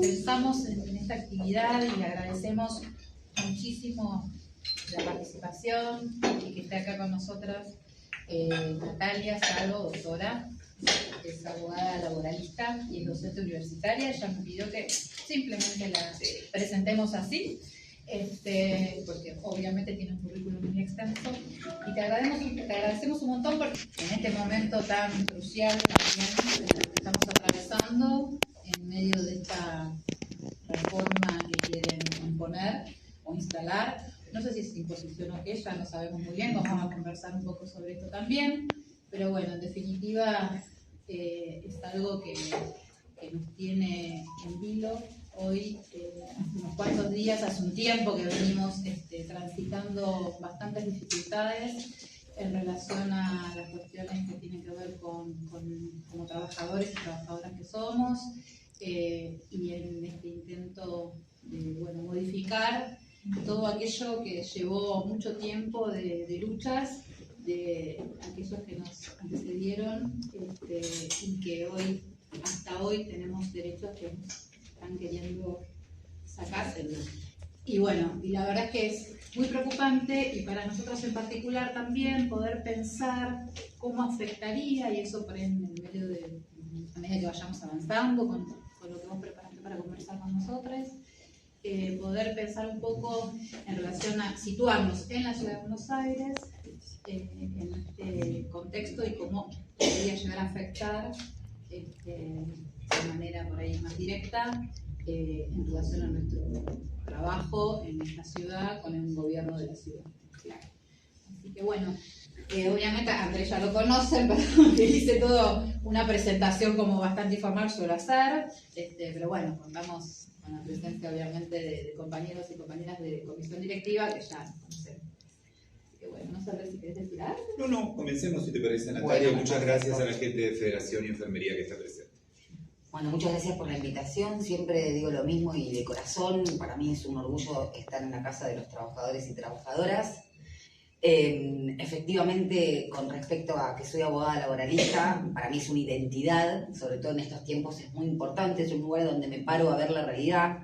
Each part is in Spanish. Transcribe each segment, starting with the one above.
pensamos en esta actividad y le agradecemos muchísimo la participación y que esté acá con nosotras Natalia Salvo, doctora, que es abogada laboralista y es docente universitaria. Ella me pidió que simplemente la presentemos así, porque obviamente tiene un currículum muy extenso, y te agradecemos un montón porque en este momento tan crucial también que estamos atravesando en medio de esta reforma que quieren imponer o instalar. No sé si es imposición o qué, ya no sabemos muy bien, vamos a conversar un poco sobre esto también, pero bueno, en definitiva es algo que nos tiene en vilo hoy, hace unos cuantos días, hace un tiempo que venimos transitando bastantes dificultades en relación a las cuestiones que tienen que ver con como trabajadores y trabajadoras que somos, y en este intento de modificar todo aquello que llevó mucho tiempo de luchas de aquellos que nos antecedieron, y que hoy, hasta hoy, tenemos derechos que nos están queriendo sacar. Y bueno, y la verdad es que es muy preocupante, y para nosotros en particular también poder pensar cómo afectaría, y eso por ahí en medio de, a medida que vayamos avanzando con lo que vos preparaste para conversar con nosotros, poder pensar un poco en relación a situarnos en la ciudad de Buenos Aires, en este contexto, y cómo podría llegar a afectar de manera por ahí más directa en relación a nuestro trabajo en esta ciudad con el gobierno de la ciudad. Claro. Así que bueno, obviamente Andrés ya lo conocen, pero hice toda una presentación como bastante informal, suelo hacer, pero bueno, contamos con la presencia obviamente de compañeros y compañeras de comisión directiva que ya nos conocen. Así que bueno, no sé si querés decir algo. No, comencemos si te parece, Natalia. Bueno, muchas gracias a la gente de Federación y Enfermería que está presente. Bueno, muchas gracias por la invitación. Siempre digo lo mismo y de corazón. Para mí es un orgullo estar en la casa de los trabajadores y trabajadoras. Efectivamente, con respecto a que soy abogada laboralista, para mí es una identidad, sobre todo en estos tiempos es muy importante, es un lugar donde me paro a ver la realidad.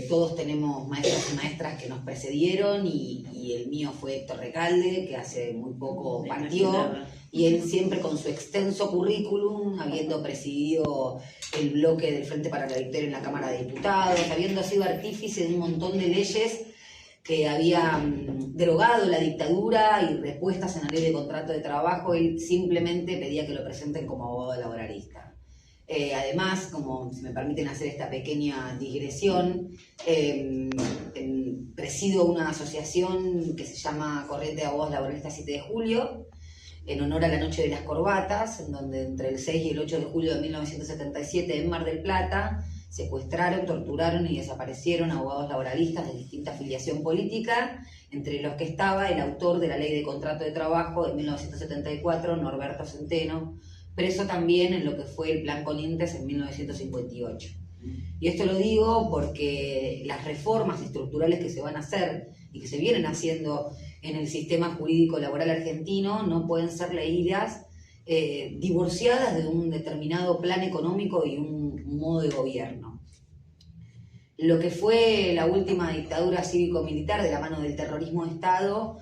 Todos tenemos maestros y maestras que nos precedieron, y el mío fue Héctor Recalde, que hace muy poco partió, y él siempre con su extenso currículum, habiendo presidido el bloque del Frente para la Victoria en la Cámara de Diputados, habiendo sido artífice de un montón de leyes que habían derogado la dictadura y repuestas en la ley de contrato de trabajo, él simplemente pedía que lo presenten como abogado laboralista. Además, como si me permiten hacer esta pequeña digresión, presido una asociación que se llama Corriente de Abogados Laboralistas 7 de Julio, en honor a la Noche de las Corbatas, en donde entre el 6 y el 8 de julio de 1977 en Mar del Plata secuestraron, torturaron y desaparecieron abogados laboralistas de distinta afiliación política, entre los que estaba el autor de la Ley de Contrato de Trabajo de 1974, Norberto Centeno, preso también en lo que fue el Plan Corrientes en 1958. Y esto lo digo porque las reformas estructurales que se van a hacer y que se vienen haciendo en el sistema jurídico laboral argentino no pueden ser leídas divorciadas de un determinado plan económico y un modo de gobierno. Lo que fue la última dictadura cívico-militar de la mano del terrorismo de Estado,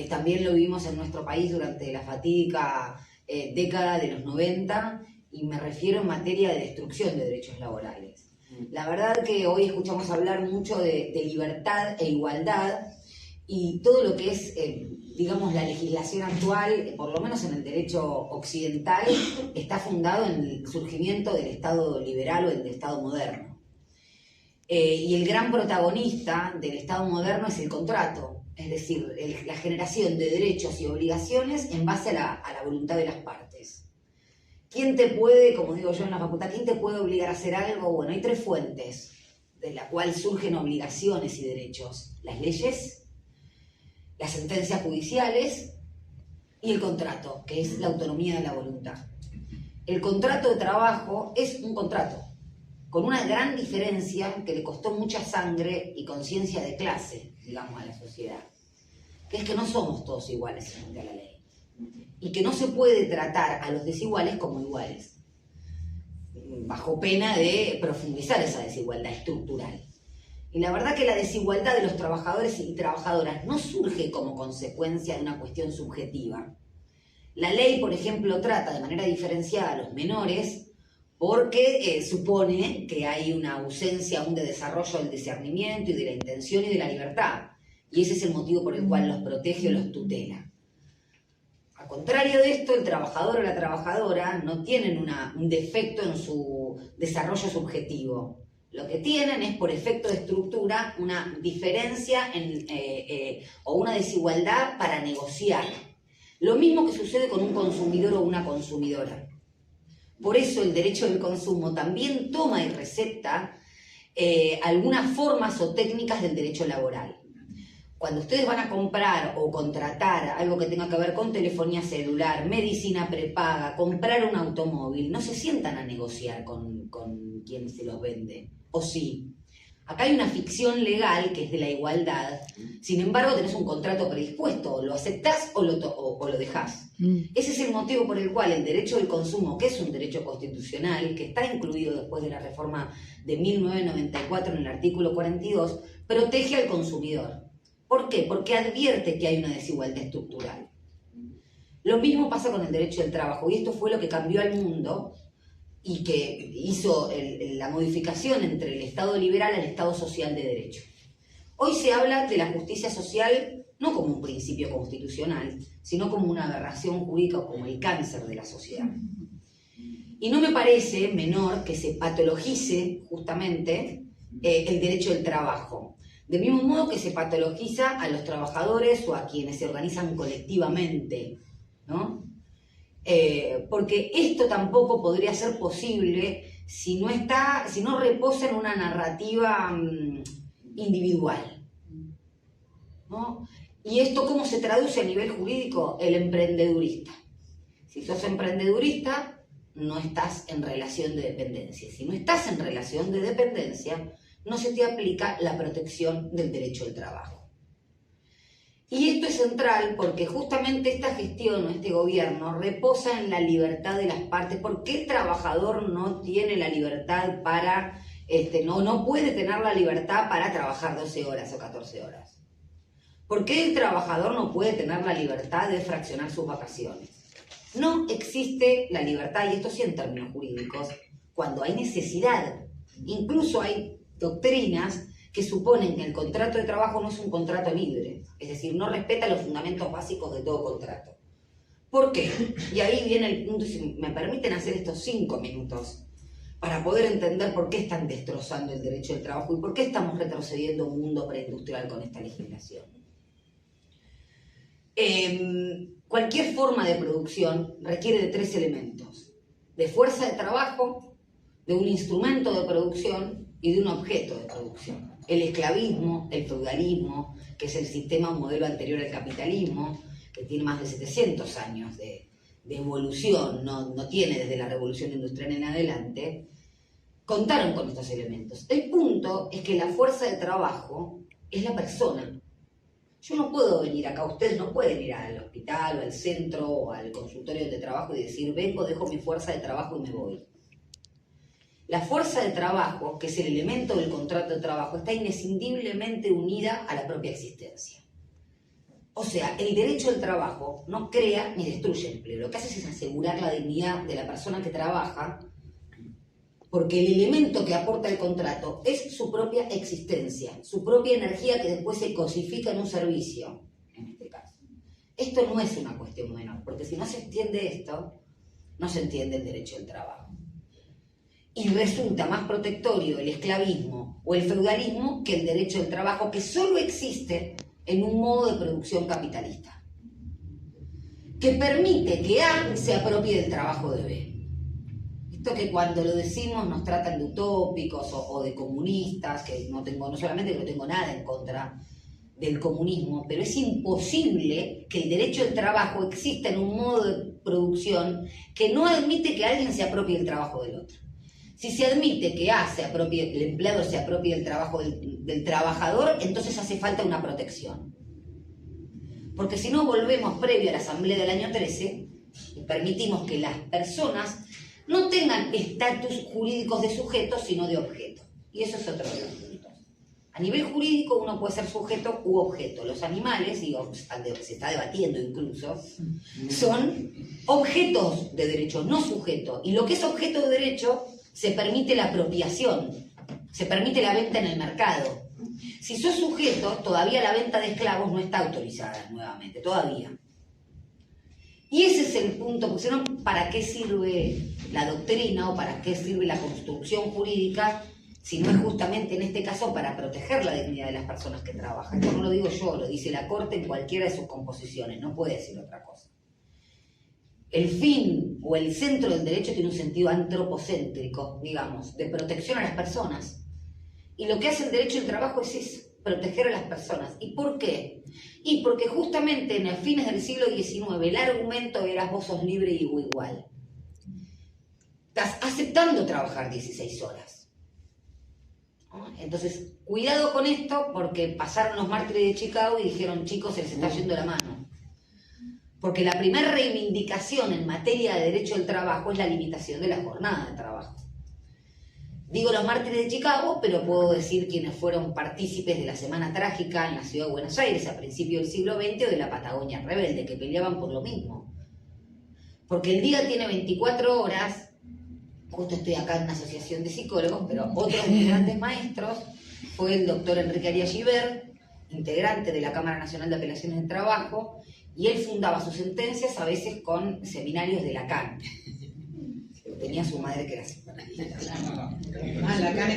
también lo vivimos en nuestro país durante la fatídica década de los 90, y me refiero en materia de destrucción de derechos laborales. La verdad que hoy escuchamos hablar mucho de libertad e igualdad, y todo lo que es, digamos, la legislación actual, por lo menos en el derecho occidental, está fundado en el surgimiento del Estado liberal o del Estado moderno. Y el gran protagonista del Estado moderno es el contrato, es decir, la generación de derechos y obligaciones en base a la voluntad de las partes. ¿Quién te puede, como digo yo en la facultad, quién te puede obligar a hacer algo? Bueno, hay tres fuentes de la cual surgen obligaciones y derechos: las leyes, las sentencias judiciales y el contrato, que es la autonomía de la voluntad. El contrato de trabajo es un contrato, con una gran diferencia que le costó mucha sangre y conciencia de clase, digamos, a la sociedad, que es que no somos todos iguales frente a la ley, y que no se puede tratar a los desiguales como iguales. bajo pena de profundizar esa desigualdad estructural. Y la verdad que la desigualdad de los trabajadores y trabajadoras no surge como consecuencia de una cuestión subjetiva. La ley, por ejemplo, trata de manera diferenciada a los menores porque supone que hay una ausencia aún de desarrollo del discernimiento y de la intención y de la libertad. Y ese es el motivo por el cual los protege o los tutela. Al contrario de esto, el trabajador o la trabajadora no tienen un defecto en su desarrollo subjetivo. Lo que tienen es, por efecto de estructura, una diferencia o una desigualdad para negociar. Lo mismo que sucede con un consumidor o una consumidora. Por eso el derecho del consumo también toma y recepta algunas formas o técnicas del derecho laboral. Cuando ustedes van a comprar o contratar algo que tenga que ver con telefonía celular, medicina prepaga, comprar un automóvil, no se sientan a negociar con quien se los vende. ¿O sí? Acá hay una ficción legal que es de la igualdad. Sin embargo, tenés un contrato predispuesto. O lo aceptás o lo dejás. Ese es el motivo por el cual el derecho del consumo, que es un derecho constitucional, que está incluido después de la reforma de 1994 en el artículo 42, protege al consumidor. ¿Por qué? Porque advierte que hay una desigualdad estructural. Lo mismo pasa con el derecho del trabajo, y esto fue lo que cambió al mundo y que hizo la modificación entre el Estado liberal al Estado social de derecho. Hoy se habla de la justicia social no como un principio constitucional, sino como una aberración jurídica o como el cáncer de la sociedad. Y no me parece menor que se patologice justamente el derecho del trabajo. Del mismo modo que se patologiza a los trabajadores o a quienes se organizan colectivamente, ¿no? Porque esto tampoco podría ser posible si no reposa en una narrativa individual, ¿no? ¿Y esto cómo se traduce a nivel jurídico? El emprendedurista. Si sos emprendedurista, no estás en relación de dependencia. Si no estás en relación de dependencia, no se te aplica la protección del derecho al trabajo. Y esto es central porque justamente esta gestión o este gobierno reposa en la libertad de las partes. ¿Por qué el trabajador no tiene la libertad para, no puede tener la libertad para trabajar 12 horas o 14 horas? ¿Por qué el trabajador no puede tener la libertad de fraccionar sus vacaciones? No existe la libertad, y esto sí en términos jurídicos, cuando hay necesidad. Incluso hay doctrinas que suponen que el contrato de trabajo no es un contrato libre, es decir, no respeta los fundamentos básicos de todo contrato. ¿Por qué? Y ahí viene el punto, si me permiten hacer estos 5 minutos, para poder entender por qué están destrozando el derecho del trabajo y por qué estamos retrocediendo a un mundo preindustrial con esta legislación. Cualquier forma de producción requiere de 3 elementos: de fuerza de trabajo, de un instrumento de producción y de un objeto de producción. El esclavismo, el feudalismo, que es el sistema modelo anterior al capitalismo, que tiene más de 700 años de evolución, no tiene desde la revolución industrial en adelante, contaron con estos elementos. El punto es que la fuerza de trabajo es la persona. Yo no puedo venir acá, ustedes no pueden ir al hospital o al centro o al consultorio de trabajo y decir, vengo, dejo mi fuerza de trabajo y me voy. La fuerza de trabajo, que es el elemento del contrato de trabajo, está inescindiblemente unida a la propia existencia. O sea, el derecho al trabajo no crea ni destruye empleo. Lo que hace es asegurar la dignidad de la persona que trabaja, porque el elemento que aporta el contrato es su propia existencia, su propia energía que después se cosifica en un servicio, en este caso. Esto no es una cuestión menor, porque si no se entiende esto, no se entiende el derecho al trabajo. Y resulta más protectorio el esclavismo o el feudalismo que el derecho al trabajo, que solo existe en un modo de producción capitalista, que permite que A se apropie del trabajo de B. Esto que cuando lo decimos nos tratan de utópicos o de comunistas, que no solamente que no tengo nada en contra del comunismo, pero es imposible que el derecho al trabajo exista en un modo de producción que no admite que alguien se apropie del trabajo del otro. Si se admite que el empleado se apropie del trabajo del trabajador, entonces hace falta una protección. Porque si no volvemos previo a la Asamblea del año 13 y permitimos que las personas no tengan estatus jurídicos de sujeto, sino de objeto. Y eso es otro de los puntos. A nivel jurídico uno puede ser sujeto u objeto. Los animales, y se está debatiendo incluso, son objetos de derecho, no sujetos. Y lo que es objeto de derecho, se permite la apropiación, se permite la venta en el mercado. Si sos sujeto, todavía la venta de esclavos no está autorizada nuevamente, todavía. Y ese es el punto, porque si no, ¿para qué sirve la doctrina o para qué sirve la construcción jurídica si no es justamente en este caso para proteger la dignidad de las personas que trabajan? Esto no lo digo yo, lo dice la Corte en cualquiera de sus composiciones, no puede decir otra cosa. El fin o el centro del derecho tiene un sentido antropocéntrico, digamos, de protección a las personas. Y lo que hace el derecho del trabajo es eso, proteger a las personas. ¿Y por qué? Y porque justamente en los fines del siglo XIX el argumento era vos sos libre y igual. Estás aceptando trabajar 16 horas. ¿No? Entonces, cuidado con esto porque pasaron los mártires de Chicago y dijeron, chicos, se les está yendo la mano. Porque la primera reivindicación en materia de derecho del trabajo es la limitación de la jornada de trabajo. Digo los mártires de Chicago, pero puedo decir quienes fueron partícipes de la Semana Trágica en la ciudad de Buenos Aires a principios del siglo XX o de la Patagonia Rebelde, que peleaban por lo mismo. Porque el día tiene 24 horas, justo estoy acá en una asociación de psicólogos, pero otro de mis grandes maestros fue el doctor Enrique Arias Gibert, integrante de la Cámara Nacional de Apelaciones del Trabajo, y él fundaba sus sentencias a veces con seminarios de Lacan. Tenía su madre que era psicoanalista.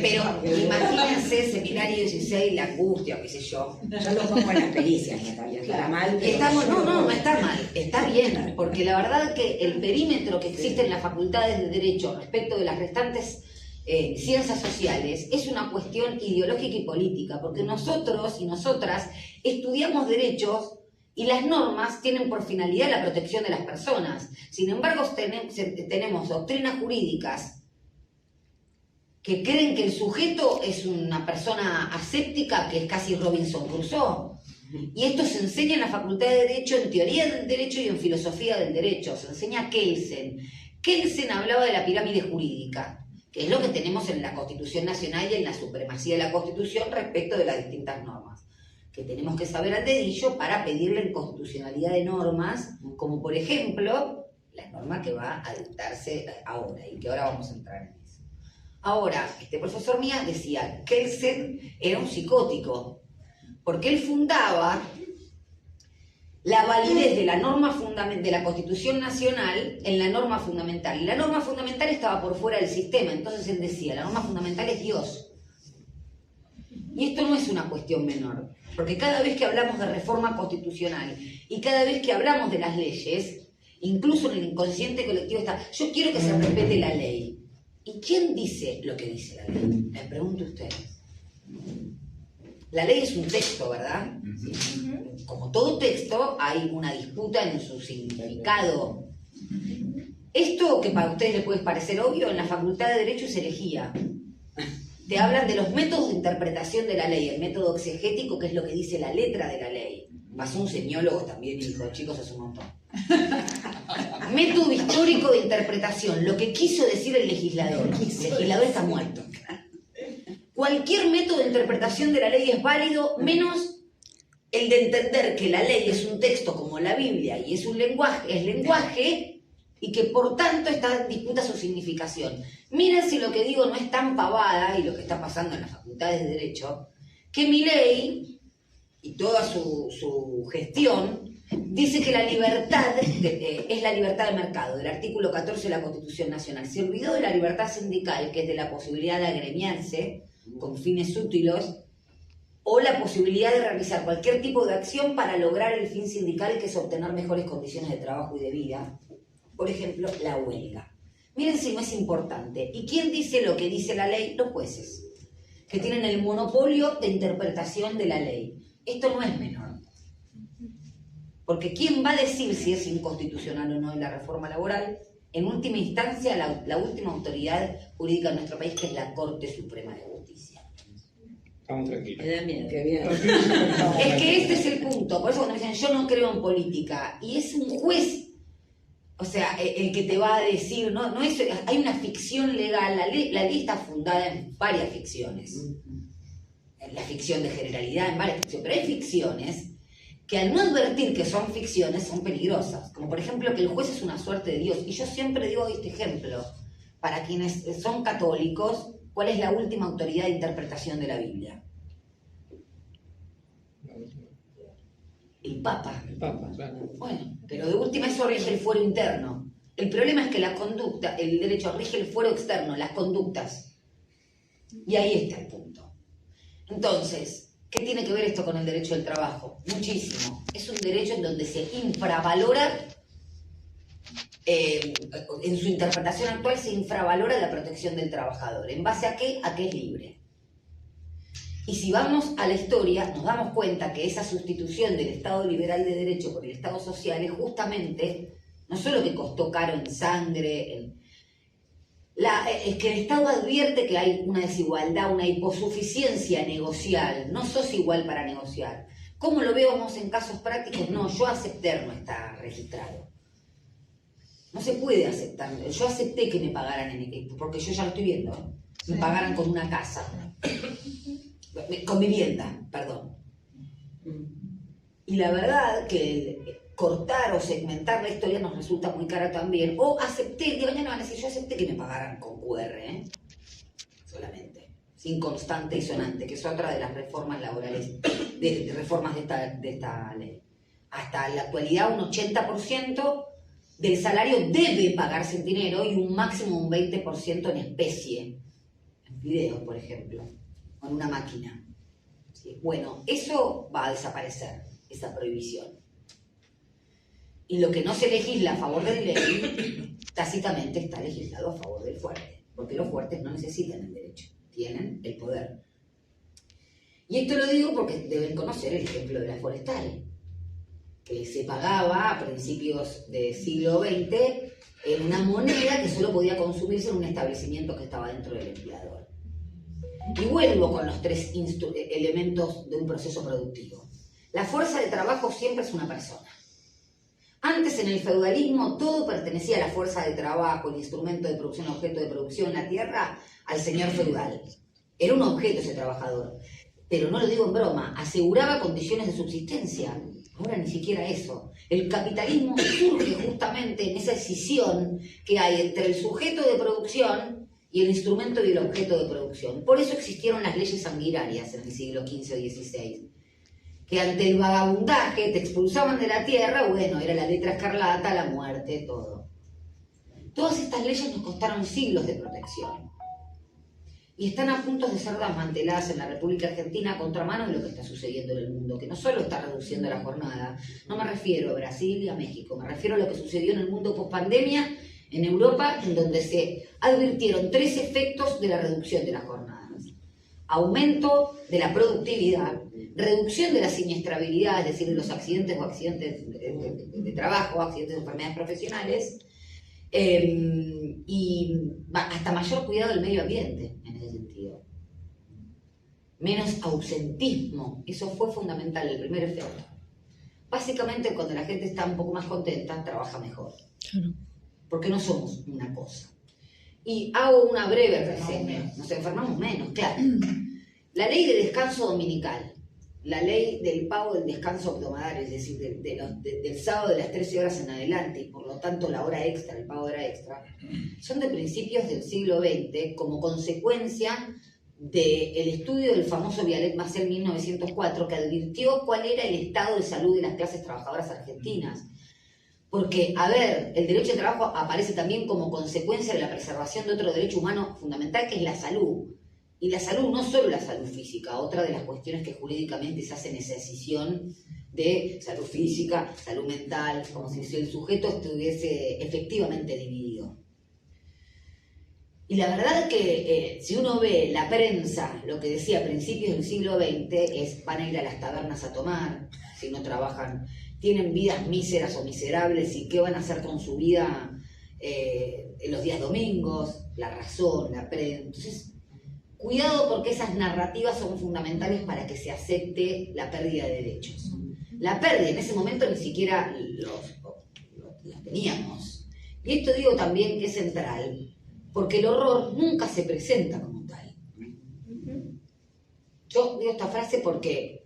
Pero imagínense, seminario 16, la angustia, qué sé yo. Yo lo pongo en las pericias, Natalia. ¿Está mal? No está mal, está bien, porque la verdad que el perímetro que existe en las facultades de Derecho respecto de las restantes ciencias sociales es una cuestión ideológica y política, porque nosotros y nosotras estudiamos derechos y las normas tienen por finalidad la protección de las personas. Sin embargo, tenemos doctrinas jurídicas que creen que el sujeto es una persona aséptica, que es casi Robinson Crusoe. Y esto se enseña en la Facultad de Derecho, en teoría del derecho y en filosofía del derecho. Se enseña Kelsen. Kelsen hablaba de la pirámide jurídica, que es lo que tenemos en la Constitución Nacional y en la supremacía de la Constitución respecto de las distintas normas, que tenemos que saber al dedillo para pedirle inconstitucionalidad de normas, como por ejemplo, la norma que va a dictarse ahora, y que ahora vamos a entrar en eso. Ahora, este profesor Mías decía que Kelsen era un psicótico, porque él fundaba la validez de la norma de la Constitución Nacional en la norma fundamental. Y la norma fundamental estaba por fuera del sistema, entonces él decía, la norma fundamental es Dios. Y esto no es una cuestión menor, porque cada vez que hablamos de reforma constitucional y cada vez que hablamos de las leyes, incluso en el inconsciente colectivo está, yo quiero que se respete la ley. ¿Y quién dice lo que dice la ley? Les pregunto a ustedes. La ley es un texto, ¿verdad? Sí. Como todo texto, hay una disputa en su significado. Esto que para ustedes les puede parecer obvio, en la Facultad de Derecho es herejía. Te hablan de los métodos de interpretación de la ley, el método exegético, que es lo que dice la letra de la ley. Pasó un semiólogo también y dijo, chicos, es un montón. Método histórico de interpretación, lo que quiso decir el legislador. El legislador está muerto. Cualquier método de interpretación de la ley es válido, menos el de entender que la ley es un texto como la Biblia y es lenguaje, y que por tanto está en disputa su significación. Miren si lo que digo no es tan pavada, y lo que está pasando en las facultades de Derecho, que Milei y toda su gestión dice que la libertad es la libertad de mercado, del artículo 14 de la Constitución Nacional. Se olvidó de la libertad sindical, que es de la posibilidad de agremiarse con fines útiles, o la posibilidad de realizar cualquier tipo de acción para lograr el fin sindical, que es obtener mejores condiciones de trabajo y de vida. Por ejemplo, la huelga. Miren si no es importante. ¿Y quién dice lo que dice la ley? Los jueces, que tienen el monopolio de interpretación de la ley. Esto no es menor. Porque ¿quién va a decir si es inconstitucional o no la reforma laboral? En última instancia, la última autoridad jurídica de nuestro país, que es la Corte Suprema de Justicia. Estamos tranquilos. Me da miedo, que bien. Es que este es el punto. Por eso cuando me dicen, yo no creo en política, y es un juez O sea, el que te va a decir, no es, hay una ficción legal, la ley está fundada en varias ficciones. En la ficción de generalidad, en varias ficciones, pero hay ficciones que al no advertir que son ficciones son peligrosas. Como por ejemplo que el juez es una suerte de Dios. Y yo siempre digo este ejemplo, para quienes son católicos, ¿cuál es la última autoridad de interpretación de la Biblia? El Papa. El Papa, claro. Bueno, pero de última eso rige el fuero interno. El problema es que la conducta, el derecho rige el fuero externo, las conductas. Y ahí está el punto. Entonces, ¿qué tiene que ver esto con el derecho del trabajo? Muchísimo. Es un derecho en donde se infravalora, en su interpretación actual se infravalora la protección del trabajador. ¿En base a qué? A que es libre. Y si vamos a la historia, nos damos cuenta que esa sustitución del Estado liberal de derecho por el Estado social es justamente, no solo que costó caro en sangre, es que el Estado advierte que hay una desigualdad, una hiposuficiencia negocial, no sos igual para negociar. ¿Cómo lo vemos en casos prácticos? No, yo acepté, no está registrado. No se puede aceptar. Yo acepté que me pagaran en equipo, porque yo ya lo estoy viendo, ¿eh? Me pagaran con una casa. Con vivienda, perdón. Y la verdad que cortar o segmentar la historia nos resulta muy cara también. O acepté, de mañana van a decir, yo acepté que me pagaran con QR, solamente, sin constante y sonante, que es otra de las reformas laborales, de reformas de esta ley. Hasta la actualidad un 80% del salario debe pagarse en dinero y un máximo un 20% en especie, en videos, por ejemplo, con una máquina. ¿Sí? Bueno, eso va a desaparecer, esa prohibición. Y lo que no se legisla a favor del débil, tácitamente está legislado a favor del fuerte, porque los fuertes no necesitan el derecho, tienen el poder. Y esto lo digo porque deben conocer el ejemplo de la forestal, que se pagaba a principios del siglo XX en una moneda que solo podía consumirse en un establecimiento que estaba dentro del empleador. Y vuelvo con los tres elementos de un proceso productivo. La fuerza de trabajo siempre es una persona. Antes en el feudalismo todo pertenecía a la fuerza de trabajo, el instrumento de producción, el objeto de producción, la tierra, al señor feudal. Era un objeto ese trabajador. Pero no lo digo en broma, aseguraba condiciones de subsistencia. Ahora ni siquiera eso. El capitalismo surge justamente en esa escisión que hay entre el sujeto de producción y el instrumento y el objeto de producción. Por eso existieron las leyes sanguinarias en el siglo XV o XVI, que ante el vagabundaje te expulsaban de la tierra, bueno, era la letra escarlata, la muerte, todo. Todas estas leyes nos costaron siglos de protección. Y están a punto de ser desmanteladas en la República Argentina a contramano de lo que está sucediendo en el mundo, que no solo está reduciendo la jornada, no me refiero a Brasil y a México, me refiero a lo que sucedió en el mundo post-pandemia, en Europa, en donde se advirtieron 3 efectos de la reducción de las jornadas. Aumento de la productividad, reducción de la siniestrabilidad, es decir, de los accidentes o accidentes de trabajo, accidentes de enfermedades profesionales, y hasta mayor cuidado del medio ambiente en ese sentido. Menos ausentismo, eso fue fundamental, el primer efecto. Básicamente cuando la gente está un poco más contenta, trabaja mejor. Claro. Porque no somos una cosa. Y hago una breve reseña. Nos enfermamos menos, claro. La ley de descanso dominical, la ley del pago del descanso hebdomadario, es decir, del sábado de las 13 horas en adelante, y por lo tanto la hora extra, el pago de hora extra, son de principios del siglo XX como consecuencia del estudio del famoso Vialet-Massé en 1904, que advirtió cuál era el estado de salud de las clases trabajadoras argentinas. Porque, a ver, el derecho de trabajo aparece también como consecuencia de la preservación de otro derecho humano fundamental, que es la salud. Y la salud, no solo la salud física, otra de las cuestiones que jurídicamente se hacen esa escisión de salud física, salud mental, como si el sujeto estuviese efectivamente dividido. Y la verdad que si uno ve la prensa, lo que decía a principios del siglo XX es: van a ir a las tabernas a tomar, si no trabajan, tienen vidas míseras o miserables, y qué van a hacer con su vida en los días domingos, La Razón, la prensa. Entonces, cuidado, porque esas narrativas son fundamentales para que se acepte la pérdida de derechos. La pérdida en ese momento ni siquiera la teníamos. Y esto digo también que es central, porque el horror nunca se presenta como tal. Yo digo esta frase porque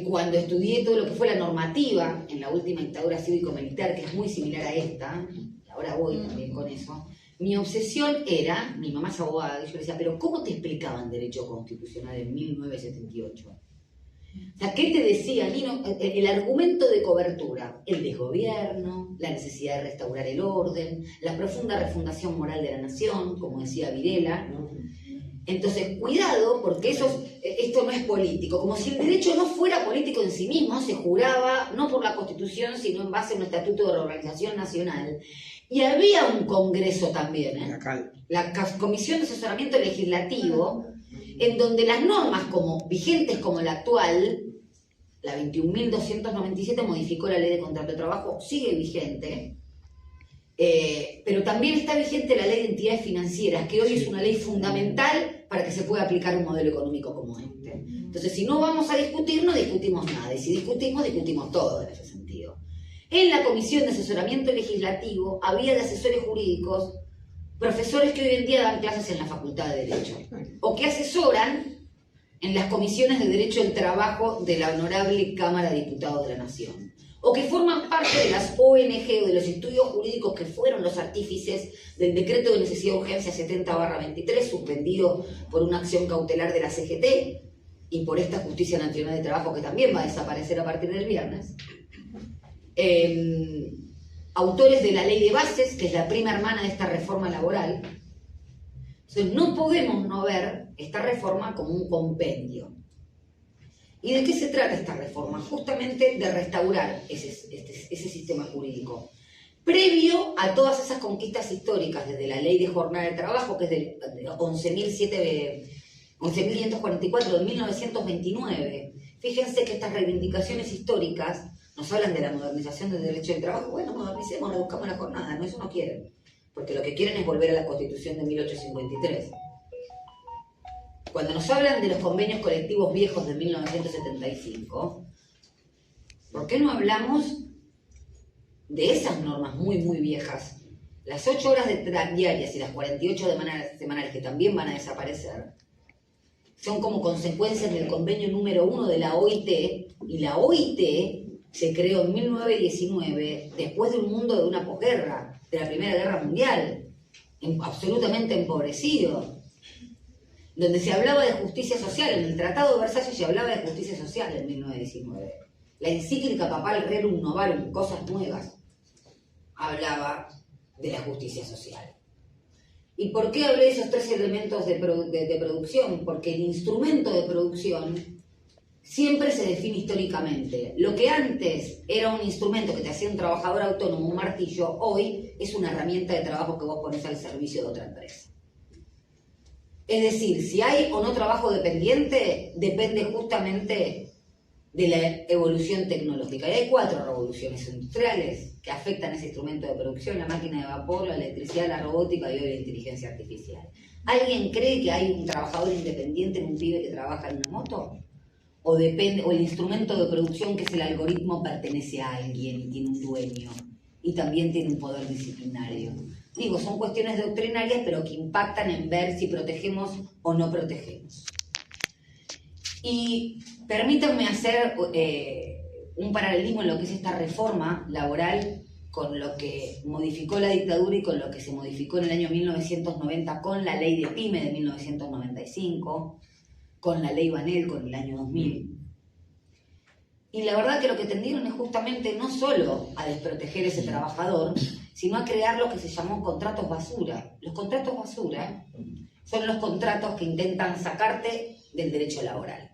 cuando estudié todo lo que fue la normativa en la última dictadura cívico-militar, que es muy similar a esta, y ahora voy también con eso, mi obsesión era, mi mamá es abogada, y yo le decía, pero ¿cómo te explicaban derecho constitucional en 1978? O sea, ¿qué te decía, Nino? El argumento de cobertura, el desgobierno, la necesidad de restaurar el orden, la profunda refundación moral de la nación, como decía Videla. Entonces, cuidado, porque esto no es político. Como si el derecho no fuera político en sí mismo, se juraba no por la Constitución, sino en base a un estatuto de reorganización nacional. Y había un congreso también, la Comisión de Asesoramiento Legislativo, en donde las normas vigentes como la actual, la 21.297 modificó la Ley de Contrato de Trabajo, sigue vigente, pero también está vigente la Ley de Entidades Financieras, que hoy es una ley fundamental para que se pueda aplicar un modelo económico como este. Entonces, si no vamos a discutir, no discutimos nada, y si discutimos, discutimos todo en ese sentido. En la Comisión de Asesoramiento Legislativo había de asesores jurídicos profesores que hoy en día dan clases en la Facultad de Derecho, o que asesoran en las comisiones de Derecho del Trabajo de la Honorable Cámara de Diputados de la Nación, o que forman parte de las ONG o de los estudios jurídicos que fueron los artífices del Decreto de Necesidad de Urgencia 70/23, suspendido por una acción cautelar de la CGT y por esta Justicia Nacional de Trabajo que también va a desaparecer a partir del viernes. Autores de la Ley de Bases, que es la prima hermana de esta reforma laboral. Entonces, no podemos no ver esta reforma como un compendio. ¿Y de qué se trata esta reforma? Justamente de restaurar ese sistema jurídico. Previo a todas esas conquistas históricas, desde la Ley de Jornada de Trabajo, que es del 11.544 de 1929. Fíjense que estas reivindicaciones históricas nos hablan de la modernización del derecho del trabajo. Bueno, modernicemos, reduzcamos la jornada, no, eso no quieren. Porque lo que quieren es volver a la Constitución de 1853. Cuando nos hablan de los convenios colectivos viejos de 1975, ¿por qué no hablamos de esas normas muy, muy viejas? Las 8 horas diarias y las 48 semanales que también van a desaparecer, son como consecuencias del convenio número 1 de la OIT, y la OIT se creó en 1919, después de un mundo de una posguerra, de la Primera Guerra Mundial, absolutamente empobrecido, donde se hablaba de justicia social. En el Tratado de Versalles se hablaba de justicia social en 1919. La encíclica papal Rerum Novarum, Cosas Nuevas, hablaba de la justicia social. ¿Y por qué hablé de esos 3 elementos de producción? Porque el instrumento de producción siempre se define históricamente. Lo que antes era un instrumento que te hacía un trabajador autónomo, un martillo, hoy es una herramienta de trabajo que vos pones al servicio de otra empresa. Es decir, si hay o no trabajo dependiente, depende justamente de la evolución tecnológica. Y hay 4 revoluciones industriales que afectan ese instrumento de producción: la máquina de vapor, la electricidad, la robótica y hoy la inteligencia artificial. ¿Alguien cree que hay un trabajador independiente en un pibe que trabaja en una moto? O el instrumento de producción, que es el algoritmo, pertenece a alguien y tiene un dueño y también tiene un poder disciplinario. Digo, son cuestiones doctrinarias, pero que impactan en ver si protegemos o no protegemos. Y permítanme hacer un paralelismo en lo que es esta reforma laboral con lo que modificó la dictadura y con lo que se modificó en el año 1990 con la ley de PYME de 1995, con la ley Banel con el año 2000. Y la verdad que lo que tendieron es justamente no solo a desproteger a ese trabajador, sino a crear lo que se llamó contratos basura. Los contratos basura son los contratos que intentan sacarte del derecho laboral,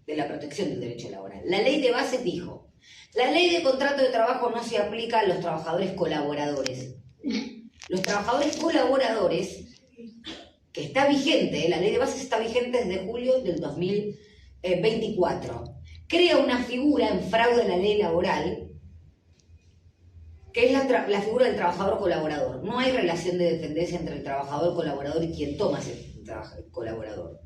de la protección del derecho laboral. La ley de bases dijo: la ley de contrato de trabajo no se aplica a los trabajadores colaboradores. Los trabajadores colaboradores, que está vigente, la ley de bases está vigente desde julio del 2024, crea una figura en fraude a la ley laboral, que es la figura del trabajador colaborador. No hay relación de dependencia entre el trabajador colaborador y quien toma ese colaborador.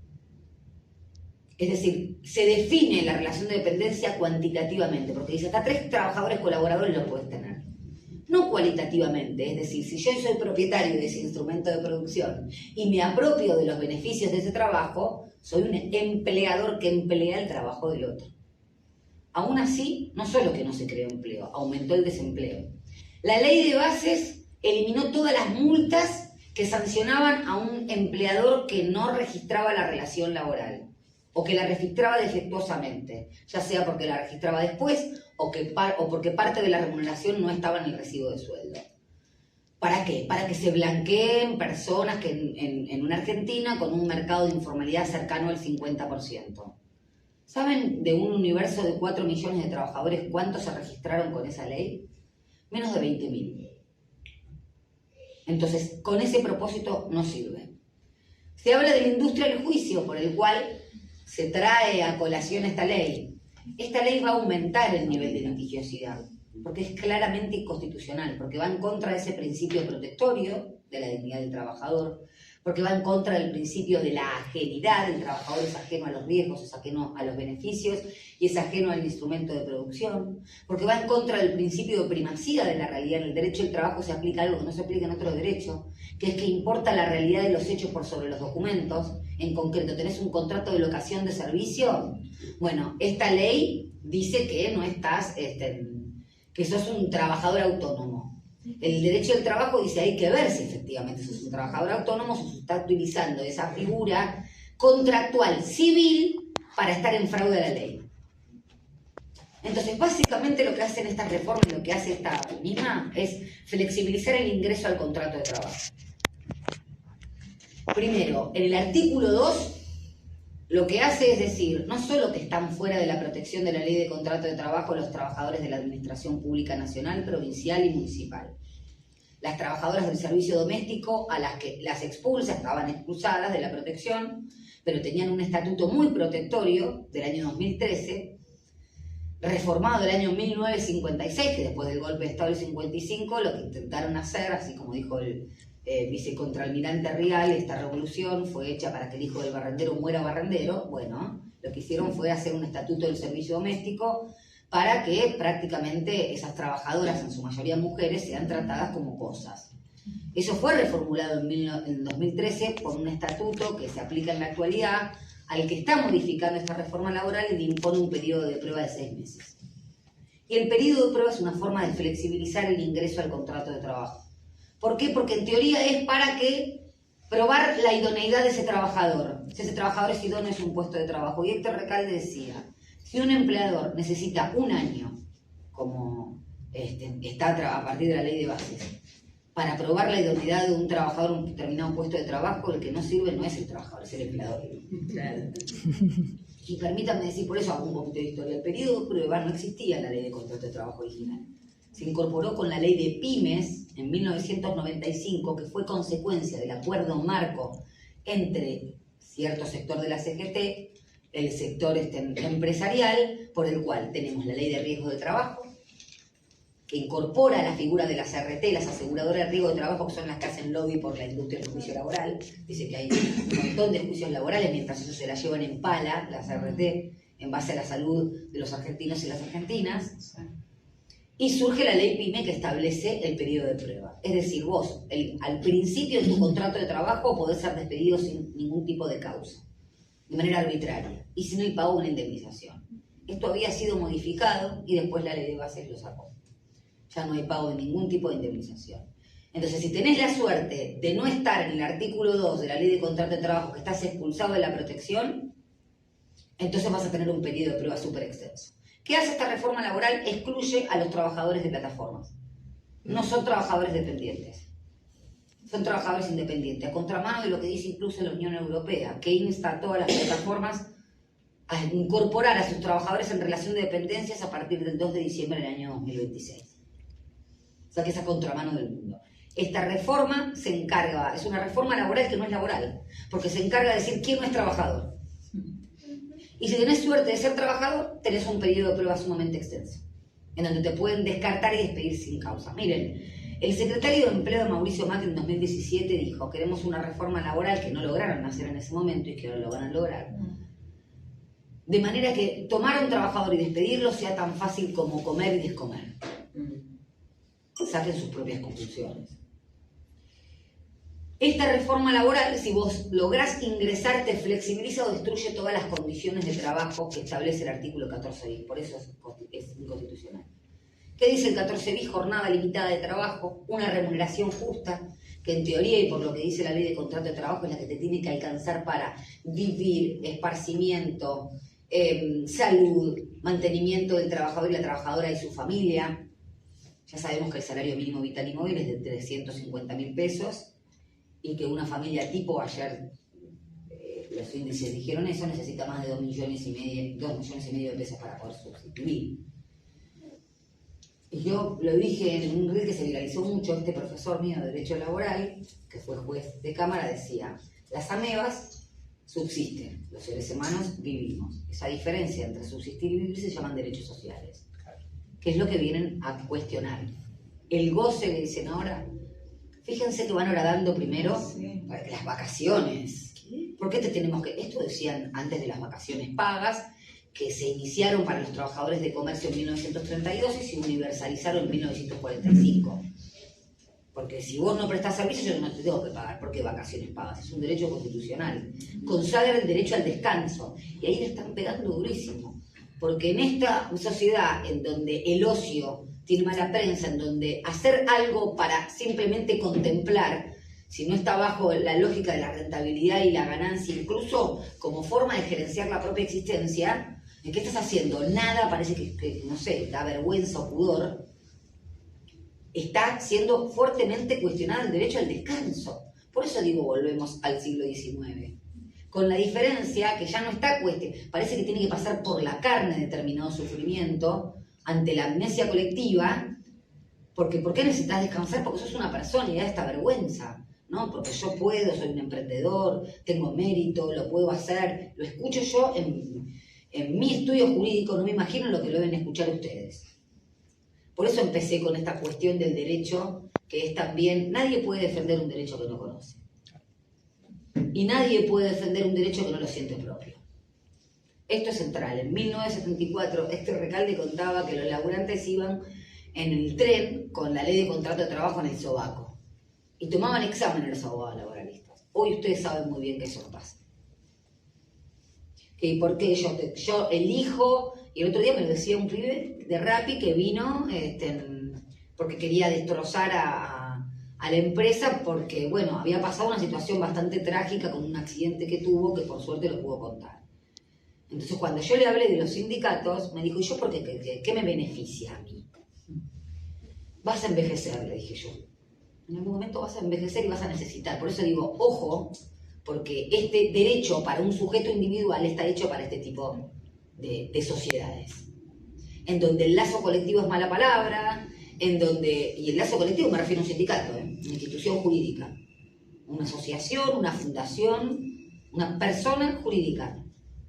Es decir, se define la relación de dependencia cuantitativamente, porque dice hasta 3 trabajadores colaboradores lo puedes tener. no cualitativamente, es decir, si yo soy propietario de ese instrumento de producción y me apropio de los beneficios de ese trabajo, soy un empleador que emplea el trabajo del otro. Aún así, no solo que no se creó empleo, aumentó el desempleo. La ley de bases eliminó todas las multas que sancionaban a un empleador que no registraba la relación laboral o que la registraba defectuosamente, ya sea porque la registraba después o porque parte de la remuneración no estaba en el recibo de sueldo. ¿Para qué? Para que se blanqueen personas que en una Argentina con un mercado de informalidad cercano al 50%. ¿Saben de un universo de 4 millones de trabajadores cuántos se registraron con esa ley? Menos de 20.000. Entonces, con ese propósito no sirve. Se habla de la industria del juicio, por el cual se trae a colación esta ley. Esta ley va a aumentar el nivel de litigiosidad, porque es claramente inconstitucional, porque va en contra de ese principio protectorio de la dignidad del trabajador, porque va en contra del principio de la ajenidad, el trabajador es ajeno a los riesgos, es ajeno a los beneficios y es ajeno al instrumento de producción, porque va en contra del principio de primacía de la realidad. En el derecho del trabajo se aplica algo que no se aplica en otro derecho, que es que importa la realidad de los hechos por sobre los documentos. En concreto, ¿tenés un contrato de locación de servicio? Bueno, esta ley dice que no estás, que sos un trabajador autónomo. El derecho del trabajo dice hay que ver si efectivamente sos un trabajador autónomo, si se está utilizando esa figura contractual civil para estar en fraude a la ley. Entonces, básicamente lo que hacen estas reformas, lo que hace esta misma, es flexibilizar el ingreso al contrato de trabajo. Primero, en el artículo 2, lo que hace es decir, no solo que están fuera de la protección de la ley de contrato de trabajo los trabajadores de la Administración Pública Nacional, Provincial y Municipal. Las trabajadoras del servicio doméstico, a las que las expulsa, estaban expulsadas de la protección, pero tenían un estatuto muy protectorio del año 2013, reformado del año 1956, que después del golpe de Estado del 55, lo que intentaron hacer, así como dijo el vicecontralmirante Rial, esta revolución fue hecha para que el hijo del barrendero muera barrendero. Bueno, lo que hicieron fue hacer un estatuto del servicio doméstico para que prácticamente esas trabajadoras, en su mayoría mujeres, sean tratadas como cosas. Eso fue reformulado en 2013 por un estatuto que se aplica en la actualidad, al que está modificando esta reforma laboral y le impone un periodo de prueba de 6 meses. Y el periodo de prueba es una forma de flexibilizar el ingreso al contrato de trabajo. ¿Por qué? Porque en teoría es para que probar la idoneidad de ese trabajador. Si ese trabajador es idóneo es un puesto de trabajo. Y Héctor Recalde decía, si un empleador necesita 1 año, como está a partir de la ley de bases, para probar la idoneidad de un trabajador en un determinado puesto de trabajo, el que no sirve no es el trabajador, es el empleador. Claro. Y permítanme decir, por eso hago un poquito de historia. El periodo de prueba no existía en la ley de contrato de trabajo original. Se incorporó con la ley de pymes en 1995, que fue consecuencia del acuerdo marco entre cierto sector de la CGT, el sector empresarial, por el cual tenemos la ley de riesgo de trabajo, que incorpora la figura de las ART, las aseguradoras de riesgo de trabajo, que son las que hacen lobby por la industria del juicio laboral. Dice que hay un montón de juicios laborales, mientras ellos se la llevan en pala, las ART, en base a la salud de los argentinos y las argentinas. Y surge la ley PYME, que establece el periodo de prueba. Es decir, vos, al principio de tu contrato de trabajo, podés ser despedido sin ningún tipo de causa, de manera arbitraria, y sin el pago de una indemnización. Esto había sido modificado y después la ley de bases lo sacó. Ya no hay pago de ningún tipo de indemnización. Entonces, si tenés la suerte de no estar en el artículo 2 de la ley de contrato de trabajo, que estás expulsado de la protección, entonces vas a tener un periodo de prueba súper extenso. ¿Qué hace esta reforma laboral? Excluye a los trabajadores de plataformas. No son trabajadores dependientes. Son trabajadores independientes, a contramano de lo que dice incluso la Unión Europea, que insta a todas las plataformas a incorporar a sus trabajadores en relación de dependencias a partir del 2 de diciembre del año 2026. O sea que es a contramano del mundo. Esta reforma se encarga, es una reforma laboral que no es laboral, porque se encarga de decir quién no es trabajador. Y si tenés suerte de ser trabajador, tenés un periodo de prueba sumamente extenso, en donde te pueden descartar y despedir sin causa. Miren, el secretario de Empleo Mauricio Macri en 2017 dijo, queremos una reforma laboral que no lograron hacer en ese momento y que ahora lo van a lograr. De manera que tomar a un trabajador y despedirlo sea tan fácil como comer y descomer. saquen sus propias conclusiones. Esta reforma laboral, si vos lográs ingresar, te flexibiliza o destruye todas las condiciones de trabajo que establece el artículo 14 bis, por eso es inconstitucional. ¿Qué dice el 14 bis? Jornada limitada de trabajo, una remuneración justa, que en teoría y por lo que dice la ley de contrato de trabajo es la que te tiene que alcanzar para vivir, esparcimiento, salud, mantenimiento del trabajador y la trabajadora y su familia. Ya sabemos que el salario mínimo vital y móvil es de 350.000 pesos y que una familia tipo, ayer los índices dijeron eso, necesita más de 2,5 millones de pesos para poder subsistir. Y yo lo dije en un reel que se viralizó mucho, este profesor mío de Derecho Laboral, que fue juez de Cámara, decía, las amebas subsisten, los seres humanos vivimos. Esa diferencia entre subsistir y vivir se llaman derechos sociales, que es lo que vienen a cuestionar. El goce que dicen ahora, fíjense que van horadando primero para que las vacaciones. ¿Por qué te tenemos que...? Esto decían antes de las vacaciones pagas, que se iniciaron para los trabajadores de comercio en 1932 y se universalizaron en 1945. Porque si vos no prestás servicio, yo no te tengo que pagar. ¿Por qué vacaciones pagas? Es un derecho constitucional. Consagra el derecho al descanso. Y ahí le están pegando durísimo. Porque en esta sociedad en donde el ocio tiene mala prensa, en donde hacer algo para simplemente contemplar, si no está bajo la lógica de la rentabilidad y la ganancia, incluso como forma de gerenciar la propia existencia, ¿en qué estás haciendo? Nada, parece que no sé, da vergüenza o pudor. Está siendo fuertemente cuestionado el derecho al descanso. Por eso digo, volvemos al siglo XIX. Con la diferencia que ya no está parece que tiene que pasar por la carne determinado sufrimiento ante la amnesia colectiva, porque ¿por qué necesitas descansar? Porque sos una persona y da esta vergüenza, ¿no? Porque yo puedo, soy un emprendedor, tengo mérito, lo puedo hacer, lo escucho yo en mi estudio jurídico, no me imagino lo que lo deben escuchar ustedes. Por eso empecé con esta cuestión del derecho, que es también, nadie puede defender un derecho que no conoce. Y nadie puede defender un derecho que no lo siente propio. Esto es central. En 1974, Recalde contaba que los laburantes iban en el tren con la ley de contrato de trabajo en el sobaco. Y tomaban examen los abogados laboralistas. Hoy ustedes saben muy bien que eso no pasa. ¿Y por qué yo elijo? Y el otro día me lo decía un pibe de Rappi que vino porque quería destrozar a la empresa porque, bueno, había pasado una situación bastante trágica con un accidente que tuvo que por suerte lo pudo contar. Entonces cuando yo le hablé de los sindicatos, me dijo, ¿y yo por qué me beneficia a mí? Vas a envejecer, le dije yo. En algún momento vas a envejecer y vas a necesitar. Por eso digo, ojo, porque este derecho para un sujeto individual está hecho para este tipo de sociedades, en donde el lazo colectivo es mala palabra, y el lazo colectivo me refiero a un sindicato, una institución jurídica, una asociación, una fundación, una persona jurídica,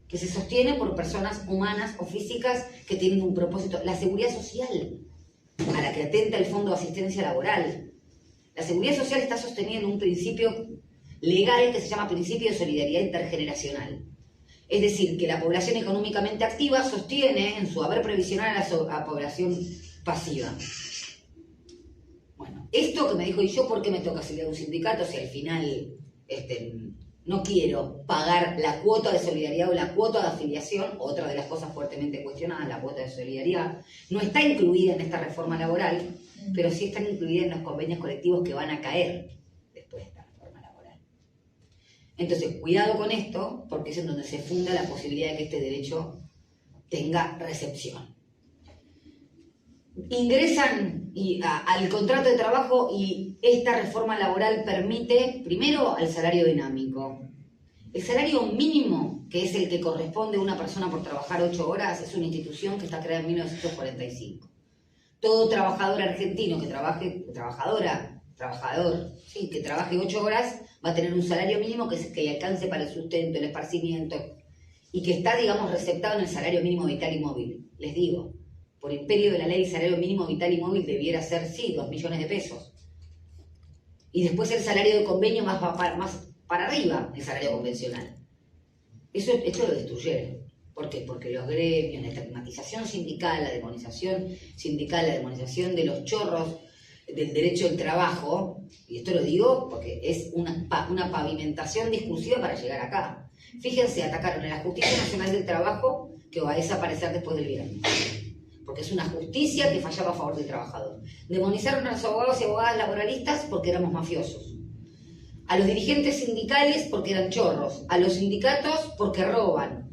que se sostiene por personas humanas o físicas que tienen un propósito, la seguridad social, a la que atenta el Fondo de Asistencia Laboral. La seguridad social está sostenida en un principio legal que se llama principio de solidaridad intergeneracional. Es decir, que la población económicamente activa sostiene en su haber previsional a la población pasiva. Bueno, esto que me dijo, ¿y yo por qué me toca afiliar a un sindicato si al final no quiero pagar la cuota de solidaridad o la cuota de afiliación? Otra de las cosas fuertemente cuestionadas, la cuota de solidaridad, no está incluida en esta reforma laboral, pero sí están incluidas en los convenios colectivos que van a caer después de esta reforma laboral. Entonces, cuidado con esto, porque es en donde se funda la posibilidad de que este derecho tenga recepción. Ingresan al contrato de trabajo y esta reforma laboral permite, primero, al salario dinámico. El salario mínimo, que es el que corresponde a una persona por trabajar 8 horas, es una institución que está creada en 1945. Todo trabajador argentino que trabaje, que trabaje 8 horas, va a tener un salario mínimo que alcance para el sustento, el esparcimiento, y que está, digamos, receptado en el salario mínimo vital y móvil. Les digo, por imperio de la ley, el salario mínimo vital y móvil debiera ser, sí, 2 millones de pesos. Y después el salario de convenio más para arriba, el salario convencional. Esto lo destruyeron. ¿Por qué? Porque los gremios, la estigmatización sindical, la demonización sindical, la demonización de los chorros, del derecho al trabajo, y esto lo digo porque es una pavimentación discursiva para llegar acá. Fíjense, atacaron a la Justicia Nacional del Trabajo, que va a desaparecer después del viernes, porque es una justicia que fallaba a favor del trabajador. Demonizaron a los abogados y abogadas laboralistas porque éramos mafiosos. A los dirigentes sindicales porque eran chorros. A los sindicatos porque roban.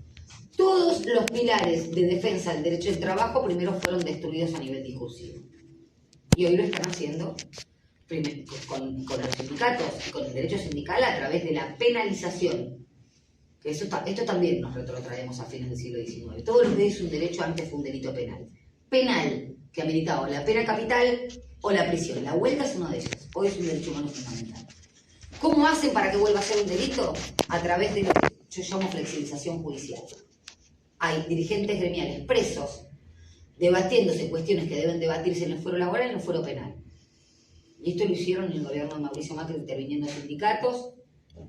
Todos los pilares de defensa del derecho del trabajo primero fueron destruidos a nivel discursivo. Y hoy lo están haciendo con los sindicatos y con el derecho sindical a través de la penalización. Que esto también nos retrotraemos a fines del siglo XIX. Todo lo que es un derecho antes fue un delito penal. Penal, que ameritaba o la pena capital o la prisión. La huelga es uno de ellos. Hoy es un derecho humano fundamental. ¿Cómo hacen para que vuelva a ser un delito? A través de lo que yo llamo flexibilización judicial. Hay dirigentes gremiales presos debatiéndose cuestiones que deben debatirse en el fuero laboral y en el fuero penal. Y esto lo hicieron en el gobierno de Mauricio Macri, interviniendo en sindicatos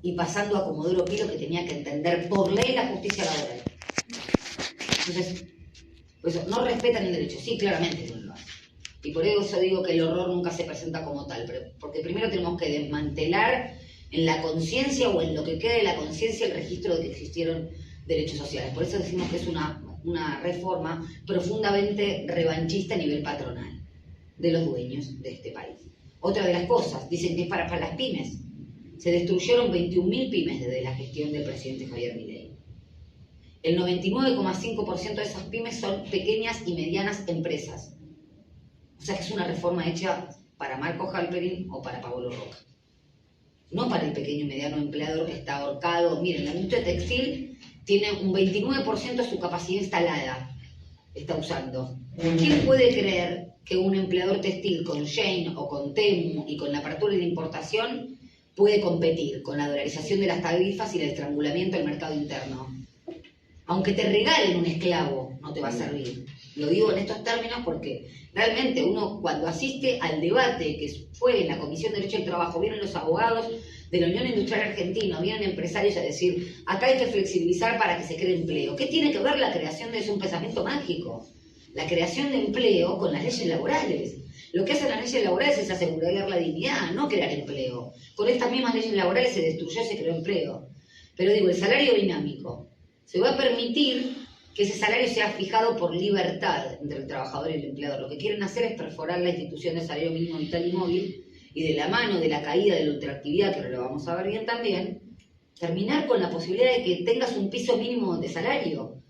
y pasando a Comodoro Pi, que tenía que entender por ley la justicia laboral. Entonces, pues, no respetan el derecho. Sí, claramente no lo hacen. Y por eso digo que el horror nunca se presenta como tal, porque primero tenemos que desmantelar en la conciencia o en lo que quede de la conciencia el registro de que existieron derechos sociales. Por eso decimos que es una reforma profundamente revanchista a nivel patronal de los dueños de este país. Otra de las cosas, dicen que es para las pymes. Se destruyeron 21.000 pymes desde la gestión del presidente Javier Milei. El 99,5% de esas pymes son pequeñas y medianas empresas. O sea que es una reforma hecha para Marco Halperin o para Pablo Roca. No para el pequeño y mediano empleador que está ahorcado. Miren, la industria textil tiene un 29% de su capacidad instalada. Está usando. ¿Quién puede creer que un empleador textil con Shein o con Temu y con la apertura de la importación puede competir con la dolarización de las tarifas y el estrangulamiento del mercado interno? Aunque te regalen un esclavo, no te va a servir. Lo digo en estos términos porque realmente uno cuando asiste al debate que fue en la Comisión de Derecho del Trabajo, vienen los abogados de la Unión Industrial Argentina, vienen empresarios a decir, acá hay que flexibilizar para que se cree empleo. ¿Qué tiene que ver la creación de eso? Un pensamiento mágico. La creación de empleo con las leyes laborales. Lo que hacen las leyes laborales es asegurar la dignidad, no crear empleo. Con estas mismas leyes laborales se destruyó, se creó empleo. Pero digo, el salario dinámico. Se va a permitir que ese salario sea fijado por libertad entre el trabajador y el empleador. Lo que quieren hacer es perforar la institución del salario mínimo vital y móvil y de la mano de la caída de la ultraactividad, que ahora lo vamos a ver bien también, terminar con la posibilidad de que tengas un piso mínimo de salario.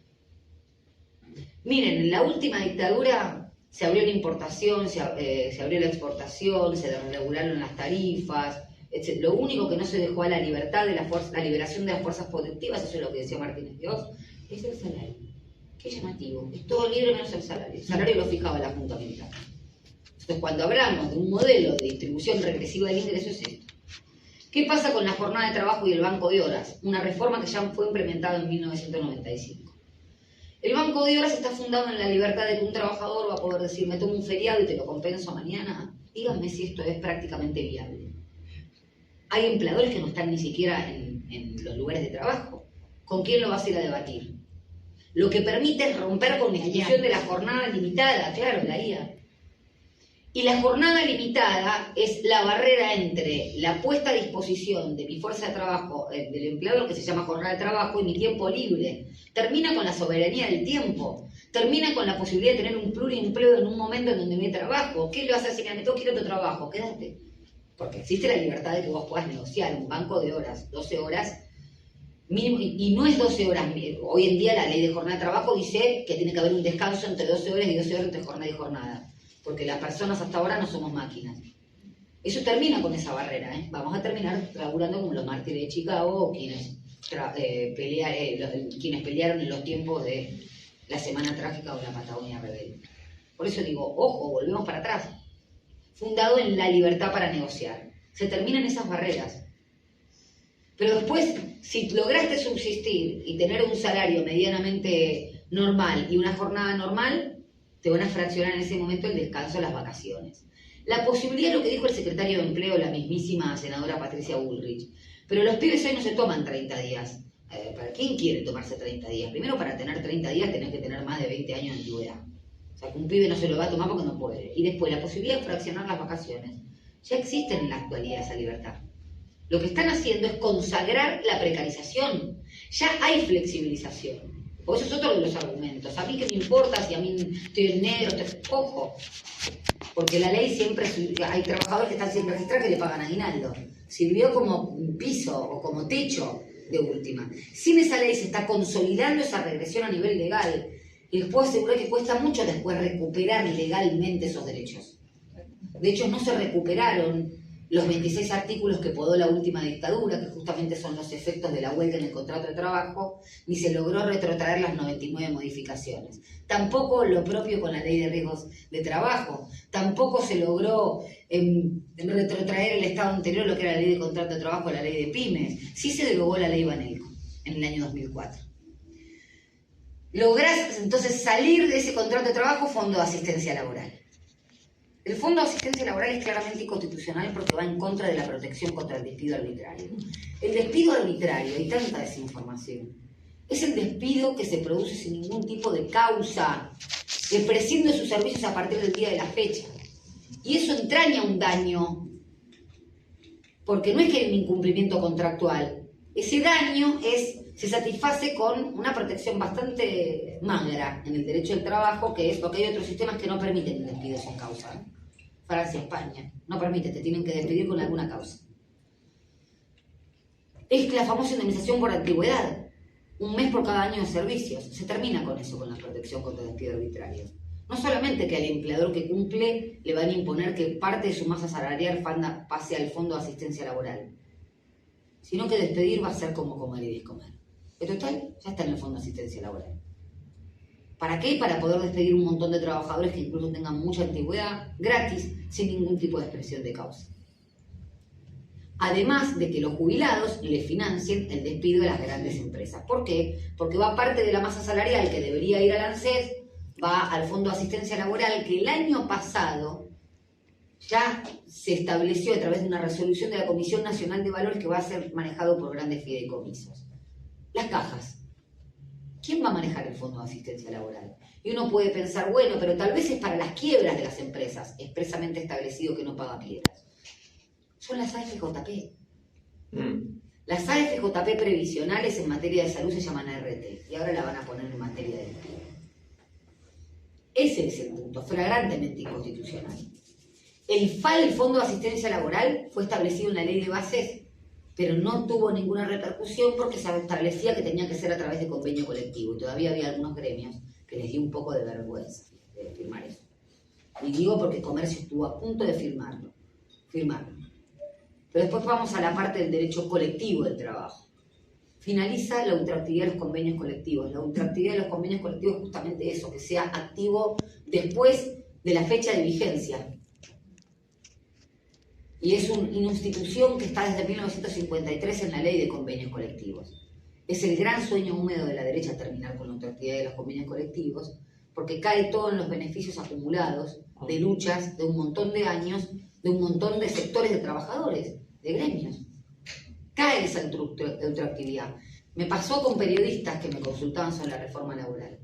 Miren, en la última dictadura se abrió la importación, se abrió la exportación, se desregularon las tarifas, etc. Lo único que no se dejó a la libertad de la liberación de las fuerzas productivas, eso es lo que decía Martínez de Oz, es el salario. Qué llamativo, es todo libre menos el salario. El salario lo fijaba la Junta Militar. Entonces, cuando hablamos de un modelo de distribución regresiva del ingreso, es esto. ¿Qué pasa con la jornada de trabajo y el banco de horas? Una reforma que ya fue implementada en 1995. El banco de horas está fundado en la libertad de que un trabajador va a poder decir, me tomo un feriado y te lo compenso mañana. Díganme si esto es prácticamente viable. Hay empleadores que no están ni siquiera en los lugares de trabajo. ¿Con quién lo vas a ir a debatir? Lo que permite es romper con la institución de la jornada limitada, claro, la IA. Y la jornada limitada es la barrera entre la puesta a disposición de mi fuerza de trabajo, del empleador, que se llama jornada de trabajo, y mi tiempo libre. Termina con la soberanía del tiempo. Termina con la posibilidad de tener un pluriempleo en un momento en donde me trabajo. ¿Qué le vas a decir? Me tengo que ir a otro trabajo, quédate. Porque existe la libertad de que vos puedas negociar un banco de horas, 12 horas, mínimo, y no es 12 horas. Hoy en día la ley de jornada de trabajo dice que tiene que haber un descanso entre 12 horas y 12 horas entre jornada y jornada. Porque las personas hasta ahora no somos máquinas. Eso termina con esa barrera, ¿eh? Vamos a terminar laburando como los mártires de Chicago o quienes pelearon en los tiempos de la Semana Trágica o la Patagonia Rebelde. Por eso digo, ojo, volvemos para atrás. Fundado en la libertad para negociar. Se terminan esas barreras. Pero después, si lograste subsistir y tener un salario medianamente normal y una jornada normal, te van a fraccionar en ese momento el descanso, las vacaciones. La posibilidad de lo que dijo el secretario de Empleo, la mismísima senadora Patricia Bullrich. Pero los pibes hoy no se toman 30 días. ¿Para quién quiere tomarse 30 días? Primero, para tener 30 días tenés que tener más de 20 años de antigüedad. O sea, que un pibe no se lo va a tomar porque no puede. Y después, la posibilidad de fraccionar las vacaciones. Ya existen en la actualidad esa libertad. Lo que están haciendo es consagrar la precarización. Ya hay flexibilización. Por eso es otro de los argumentos. A mí qué me importa si a mí estoy en negro, ojo. Porque la ley siempre, hay trabajadores que están sin registrar que le pagan aguinaldo. Sirvió como piso o como techo de última. Sin esa ley se está consolidando esa regresión a nivel legal. Y les puedo asegurar que cuesta mucho después recuperar legalmente esos derechos. De hecho, no se recuperaron los 26 artículos que podó la última dictadura, que justamente son los efectos de la huelga en el contrato de trabajo, ni se logró retrotraer las 99 modificaciones. Tampoco lo propio con la ley de riesgos de trabajo. Tampoco se logró retrotraer el estado anterior, lo que era la ley de contrato de trabajo, la ley de pymes. Sí se derogó la ley Banelco en el año 2004. Lográs entonces salir de ese contrato de trabajo, fondo de asistencia laboral. El Fondo de Asistencia Laboral es claramente inconstitucional porque va en contra de la protección contra el despido arbitrario. El despido arbitrario, hay tanta desinformación, es el despido que se produce sin ningún tipo de causa, que prescinde de sus servicios a partir del día de la fecha. Y eso entraña un daño, porque no es que hay un incumplimiento contractual. Ese daño se satisface con una protección bastante magra en el derecho del trabajo, que es porque hay otros sistemas que no permiten el despido sin causa. Francia, España, no permite, te tienen que despedir con alguna causa. Es la famosa indemnización por antigüedad, 1 mes por cada año de servicios. Se termina con eso, con la protección contra el despido arbitrario. No solamente que al empleador que cumple le van a imponer que parte de su masa salarial pase al Fondo de Asistencia Laboral, sino que despedir va a ser como comer y descomer. En total, ya está en el Fondo de Asistencia Laboral. ¿Para qué? Para poder despedir un montón de trabajadores que incluso tengan mucha antigüedad, gratis, sin ningún tipo de expresión de causa. Además de que los jubilados le financien el despido de las grandes empresas. ¿Por qué? Porque va parte de la masa salarial que debería ir al ANSES, va al Fondo de Asistencia Laboral, que el año pasado ya se estableció a través de una resolución de la Comisión Nacional de Valores que va a ser manejado por grandes fideicomisos. Las cajas. ¿Quién va a manejar el Fondo de Asistencia Laboral? Y uno puede pensar, bueno, pero tal vez es para las quiebras de las empresas, expresamente establecido que no paga quiebras. Son las AFJP. Las AFJP previsionales en materia de salud se llaman ART, y ahora la van a poner en materia de despido. Ese es el punto, flagrantemente inconstitucional. El FAL, el Fondo de Asistencia Laboral, fue establecido en la ley de bases, pero no tuvo ninguna repercusión porque se establecía que tenía que ser a través de convenio colectivo. Y todavía había algunos gremios que les dio un poco de vergüenza de firmar eso. Y digo porque Comercio estuvo a punto de firmarlo. Pero después vamos a la parte del derecho colectivo del trabajo. Finaliza la ultraactividad de los convenios colectivos. La ultraactividad de los convenios colectivos es justamente eso, que sea activo después de la fecha de vigencia. Y es una institución que está desde 1953 en la ley de convenios colectivos. Es el gran sueño húmedo de la derecha terminar con la ultraactividad de los convenios colectivos, porque cae todo en los beneficios acumulados de luchas de un montón de años, de un montón de sectores de trabajadores, de gremios. Cae esa ultraactividad. Me pasó con periodistas que me consultaban sobre la reforma laboral.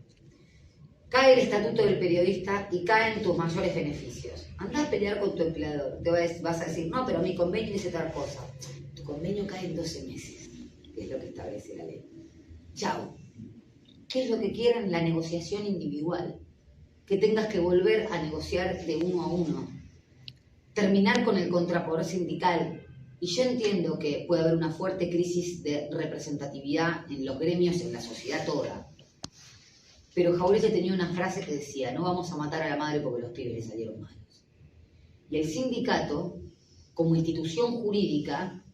Cae el estatuto del periodista y caen tus mayores beneficios. Andá a pelear con tu empleador. Vas a decir, no, pero mi convenio dice tal cosa. Tu convenio cae en 12 meses, que es lo que establece la ley. Chao. ¿Qué es lo que quieren? La negociación individual. Que tengas que volver a negociar de uno a uno. Terminar con el contrapoder sindical. Y yo entiendo que puede haber una fuerte crisis de representatividad en los gremios, en la sociedad toda. Pero Jauregui tenía una frase que decía, no vamos a matar a la madre porque los pibes le salieron malos. Y el sindicato, como institución jurídica,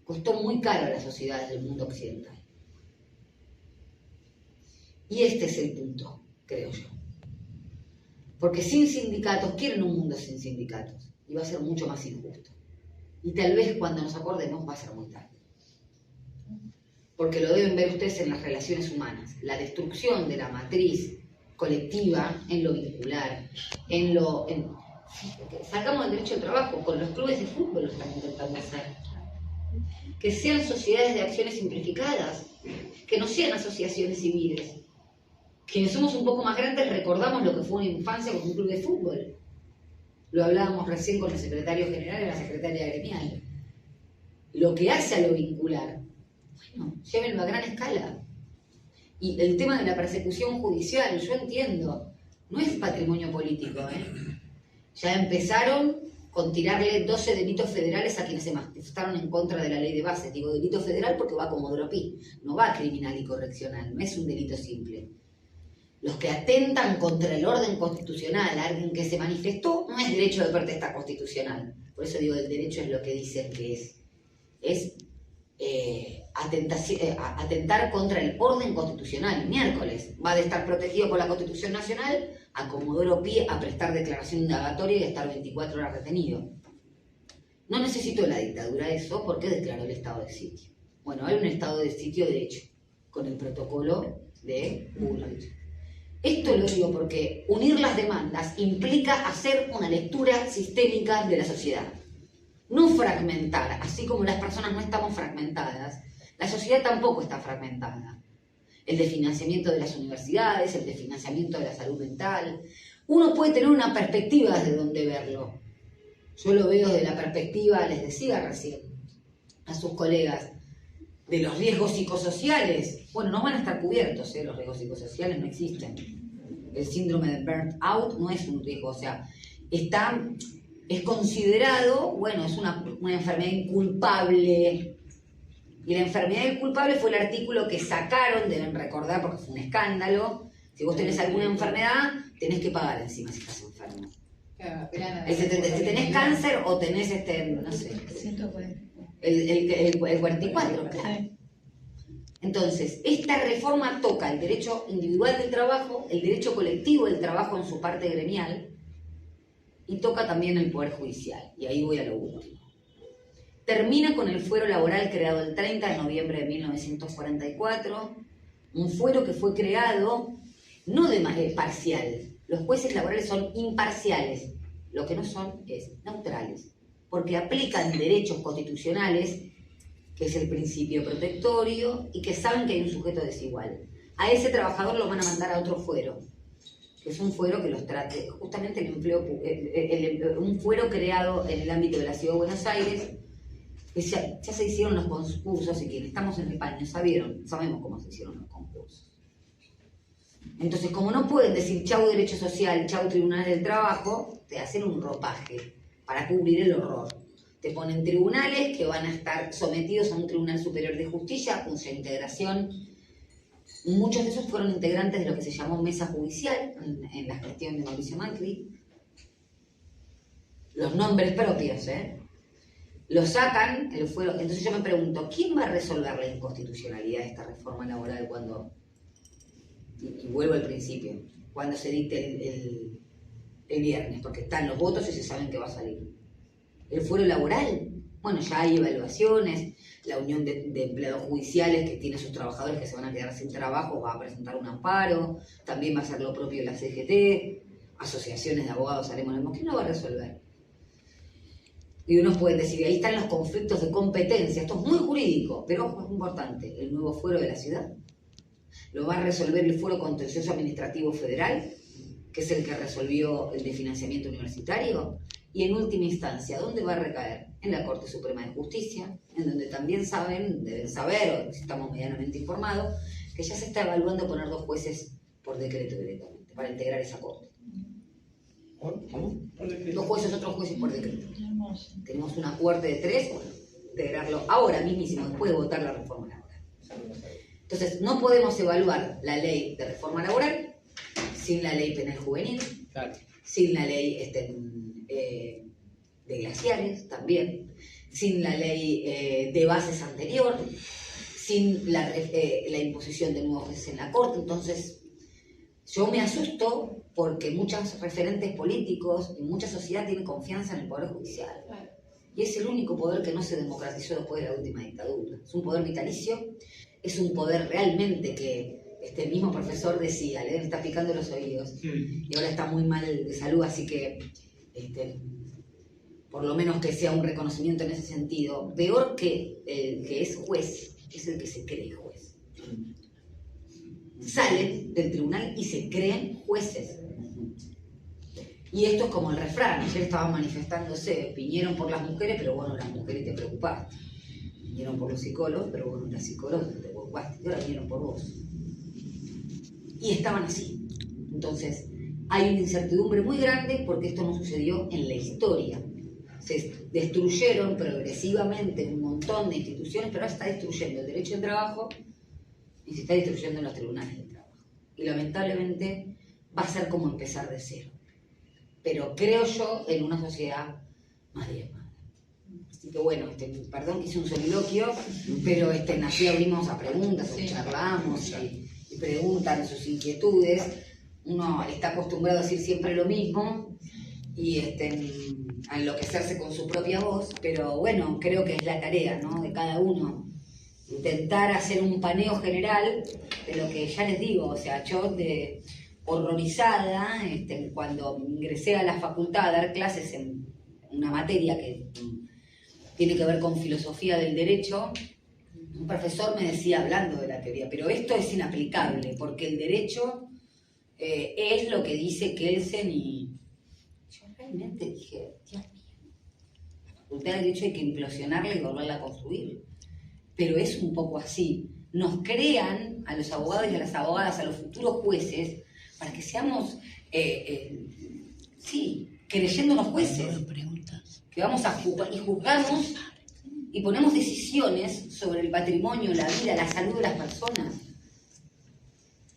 costó muy caro a las sociedades del mundo occidental. Y este es el punto, creo yo. Porque sin sindicatos, quieren un mundo sin sindicatos. Y va a ser mucho más injusto. Y tal vez cuando nos acordemos va a ser muy tarde. Porque lo deben ver ustedes en las relaciones humanas. La destrucción de la matriz colectiva en lo vincular, sacamos el derecho al trabajo, con los clubes de fútbol lo están intentando hacer. Que sean sociedades de acciones simplificadas, que no sean asociaciones civiles, quienes somos un poco más grandes recordamos lo que fue una infancia con un club de fútbol. Lo hablábamos recién con el secretario general y la secretaria gremial. Lo que hace a lo vincular, bueno, llévenlo a gran escala. Y el tema de la persecución judicial, yo entiendo, no es patrimonio político, ¿eh? Ya empezaron con tirarle 12 delitos federales a quienes se manifestaron en contra de la ley de base. Digo delito federal porque va como Pi, no va criminal y correccional, no es un delito simple. Los que atentan contra el orden constitucional, alguien que se manifestó, no es derecho de protesta constitucional. Por eso digo, el derecho es lo que dicen que es. Es atentar contra el orden constitucional. Miércoles va de estar protegido por la Constitución Nacional a Comodoro Pi a prestar declaración indagatoria y a estar 24 horas retenido. No necesitó la dictadura eso porque declaró el estado de sitio. Bueno, hay un estado de sitio de hecho, con el protocolo de Bullrich. Esto lo digo porque unir las demandas implica hacer una lectura sistémica de la sociedad. No fragmentar, así como las personas no estamos fragmentadas, la sociedad tampoco está fragmentada. El de financiamiento de las universidades, el de financiamiento de la salud mental. Uno puede tener una perspectiva desde donde verlo. Yo lo veo desde la perspectiva, les decía recién a sus colegas, de los riesgos psicosociales. Bueno, no van a estar cubiertos, los riesgos psicosociales no existen. El síndrome de burnt out no es un riesgo, o sea, es considerado, bueno, es una enfermedad inculpable. Y la enfermedad inculpable fue el artículo que sacaron, deben recordar porque fue un escándalo. Si vos tenés alguna enfermedad, tenés que pagar encima si estás enfermo. Si tenés cáncer o tenés, no sé, el 44, claro. Entonces, esta reforma toca el derecho individual del trabajo, el derecho colectivo del trabajo en su parte gremial, y toca también el Poder Judicial. Y ahí voy a lo último. Termina con el fuero laboral creado el 30 de noviembre de 1944, un fuero que fue creado no de manera parcial. Los jueces laborales son imparciales, lo que no son es neutrales, porque aplican derechos constitucionales, que es el principio protectorio, y que saben que hay un sujeto desigual. A ese trabajador lo van a mandar a otro fuero, que es un fuero que los trate, justamente el empleo, un fuero creado en el ámbito de la Ciudad de Buenos Aires, que ya se hicieron los concursos, y quienes estamos en España sabemos cómo se hicieron los concursos. Entonces, como no pueden decir chau derecho social, chau tribunales del trabajo, te hacen un ropaje para cubrir el horror. Te ponen tribunales que van a estar sometidos a un tribunal superior de justicia, cuya integración, muchos de esos fueron integrantes de lo que se llamó mesa judicial en la gestión de Mauricio Macri. Los nombres propios, los sacan, el fuero. Entonces yo me pregunto, ¿quién va a resolver la inconstitucionalidad de esta reforma laboral cuando, y vuelvo al principio, cuando se dicte el viernes? Porque están los votos y se saben que va a salir. El fuero laboral, bueno, ya hay evaluaciones, la Unión de Empleados Judiciales, que tiene a sus trabajadores que se van a quedar sin trabajo, va a presentar un amparo, también va a hacer lo propio la CGT, asociaciones de abogados haremos lo mismo. ¿Quién lo va a resolver? Y unos pueden decir, ahí están los conflictos de competencia, esto es muy jurídico, pero ojo, es importante, el nuevo fuero de la ciudad. Lo va a resolver el Fuero Contencioso Administrativo Federal, que es el que resolvió el de financiamiento universitario, y en última instancia, ¿dónde va a recaer? En la Corte Suprema de Justicia, en donde también deben saber, o si estamos medianamente informados, que ya se está evaluando poner 2 jueces por decreto directamente, para integrar esa Corte. ¿Cómo? 2 jueces, otros jueces por decreto. Tenemos una Corte de 3, bueno, integrarlo ahora mismísimo, después de votar la reforma laboral. Entonces, no podemos evaluar la ley de reforma laboral sin la ley penal juvenil, Claro. sin la ley de glaciares también, sin la ley de bases anterior, sin la imposición de nuevos jueces en la Corte. Entonces, yo me asusto porque muchos referentes políticos y mucha sociedad tienen confianza en el Poder Judicial. Y es el único poder que no se democratizó después de la última dictadura. Es un poder vitalicio, es un poder realmente que el mismo profesor decía, le está picando los oídos, y ahora está muy mal de salud, así que por lo menos que sea un reconocimiento en ese sentido. Peor que el que es juez, es el que se cree juez. salen del tribunal y se creen jueces. Y esto es como el refrán, ayer estaban manifestándose, vinieron por las mujeres, pero bueno, las mujeres te preocupaste. Vinieron por los psicólogos, pero bueno, las psicólogas te preocupaste. Y ahora vinieron por vos. Y estaban así. Entonces, hay una incertidumbre muy grande porque esto no sucedió en la historia. Se destruyeron progresivamente un montón de instituciones, pero ahora se está destruyendo el derecho al trabajo y se está destruyendo los tribunales del trabajo. Y lamentablemente va a ser como empezar de cero. Pero creo yo en una sociedad más diezmada. Así que bueno, perdón que hice un soliloquio, pero así abrimos a preguntas, charlamos y preguntan sus inquietudes. Uno está acostumbrado a decir siempre lo mismo y a enloquecerse con su propia voz, pero bueno, creo que es la tarea, ¿no?, de cada uno. Intentar hacer un paneo general de lo que ya les digo, o sea, yo horrorizada, cuando ingresé a la facultad a dar clases en una materia que tiene que ver con filosofía del derecho, un profesor me decía, hablando de la teoría, pero esto es inaplicable, porque el derecho es lo que dice Kelsen, y yo realmente dije, Dios mío, la facultad de derecho hay que implosionarla y volverla a construir. Pero es un poco así. Nos crean a los abogados y a las abogadas, a los futuros jueces, para que seamos, creyéndonos jueces, que vamos a juzgar y juzgamos y ponemos decisiones sobre el patrimonio, la vida, la salud de las personas.